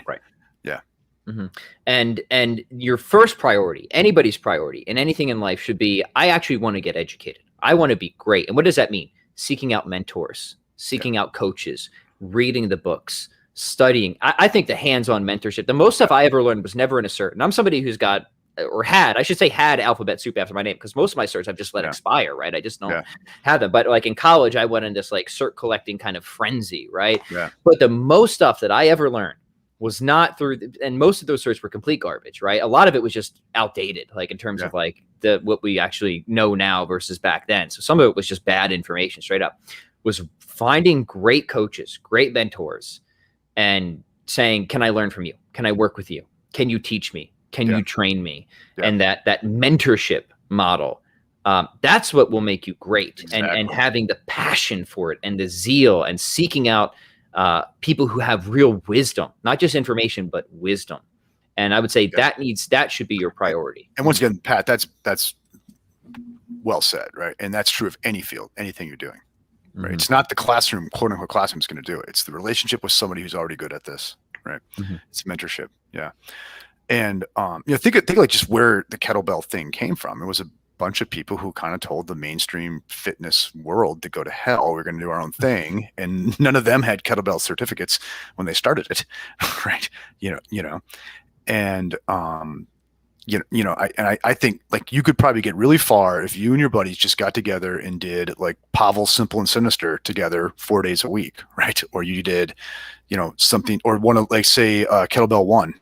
Right. Yeah. Mm-hmm. And your first priority, anybody's priority in anything in life should be, I actually want to get educated. I want to be great. And what does that mean? Seeking out mentors, seeking out coaches, reading the books, studying. I think the hands-on mentorship, the most stuff I ever learned was never in a cert. And I'm somebody who's got, or had alphabet soup after my name, because most of my certs I've just let expire, right? I just don't have them. But like in college, I went in this like cert collecting kind of frenzy, right? Yeah. But the most stuff that I ever learned was not through, and most of those certs were complete garbage, right? A lot of it was just outdated, like in terms of like what we actually know now versus back then. So some of it was just bad information, straight up. Was finding great coaches, great mentors, and saying, can I learn from you? Can I work with you? Can you teach me? Can you train me? And that mentorship model, that's what will make you great. Exactly. And having the passion for it and the zeal and seeking out people who have real wisdom, not just information, but wisdom. And I would say that should be your priority. And once again, Pat, that's well said, right? And that's true of any field, anything you're doing. Right. Mm-hmm. It's not the classroom, quote unquote classroom is going to do it. It's the relationship with somebody who's already good at this. Right. Mm-hmm. It's mentorship. Yeah. And, think like just where the kettlebell thing came from. It was a bunch of people who kind of told the mainstream fitness world to go to hell. We're going to do our own thing. And none of them had kettlebell certificates when they started it. Right. And, I think like you could probably get really far if you and your buddies just got together and did like Pavel Simple and Sinister together 4 days a week. Right. Or you did, something, or one of like, say, Kettlebell 1.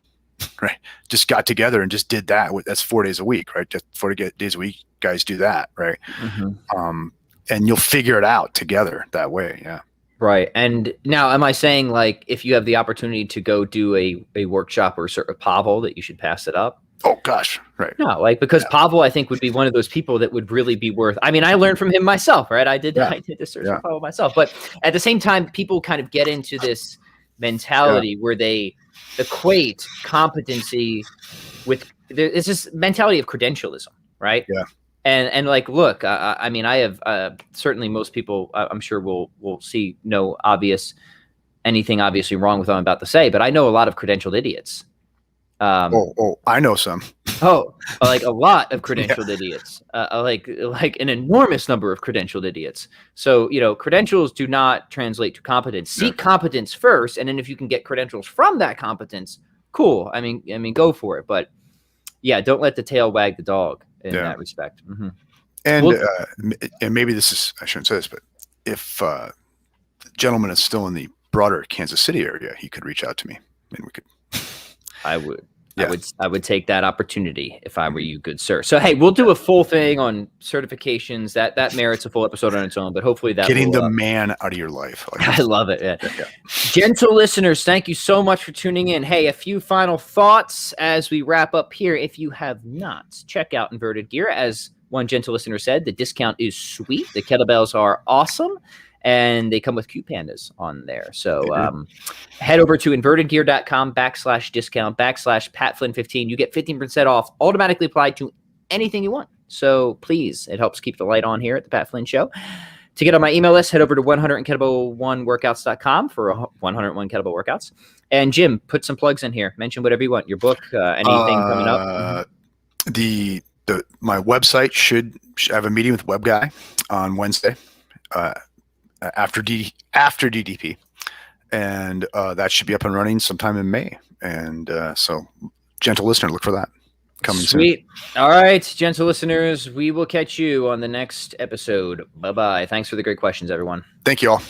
Right. Just got together and just did that. That's 4 days a week, right? Just 40 days a week, guys do that. Right. Mm-hmm. And you'll figure it out together that way. Yeah. Right. And now am I saying like, if you have the opportunity to go do a workshop or sort of Pavel, that you should pass it up? Oh gosh. Right. No, like, because Pavel, I think would be one of those people that would really be worth, I mean, I learned from him myself, right? I did the search for Pavel myself, but at the same time, people kind of get into this mentality where they equate competency with, it's this mentality of credentialism, right? Yeah. And like, look, I mean, I have certainly most people, I'm sure will see no anything obviously wrong with what I'm about to say, but I know a lot of credentialed idiots. I know some. Like a lot of credentialed idiots, like an enormous number of credentialed idiots. So, credentials do not translate to competence. Seek competence first. And then if you can get credentials from that competence, cool. I mean, go for it. But yeah, don't let the tail wag the dog in that respect. Mm-hmm. And, and maybe I shouldn't say this, but if the gentleman is still in the broader Kansas City area, he could reach out to me and we could. I would. Yeah. I would take that opportunity if I were you, good sir. So hey, we'll do a full thing on certifications. That merits a full episode on its own, but hopefully that getting the man out of your life. I love it. Yeah. Gentle listeners, thank you so much for tuning in. Hey, a few final thoughts as we wrap up here. If you have not, check out Inverted Gear. As one gentle listener said, the discount is sweet. The kettlebells are awesome. And they come with Q pandas on there. So head over to invertedgear.com/discount/PatFlynn15. You get 15% off, automatically applied to anything you want. So please, it helps keep the light on here at the Pat Flynn Show. To get on my email list, head over to 100kettlebell1workouts.com for 101 kettlebell workouts. And Jim, put some plugs in here. Mention whatever you want. Your book, anything coming up. The my website should have a meeting with Web Guy on Wednesday after DDP, and that should be up and running sometime in May. And so, gentle listener, look for that coming Sweet. Soon. All right, gentle listeners, we will catch you on the next episode. Bye-bye. Thanks for the great questions, everyone. Thank you all.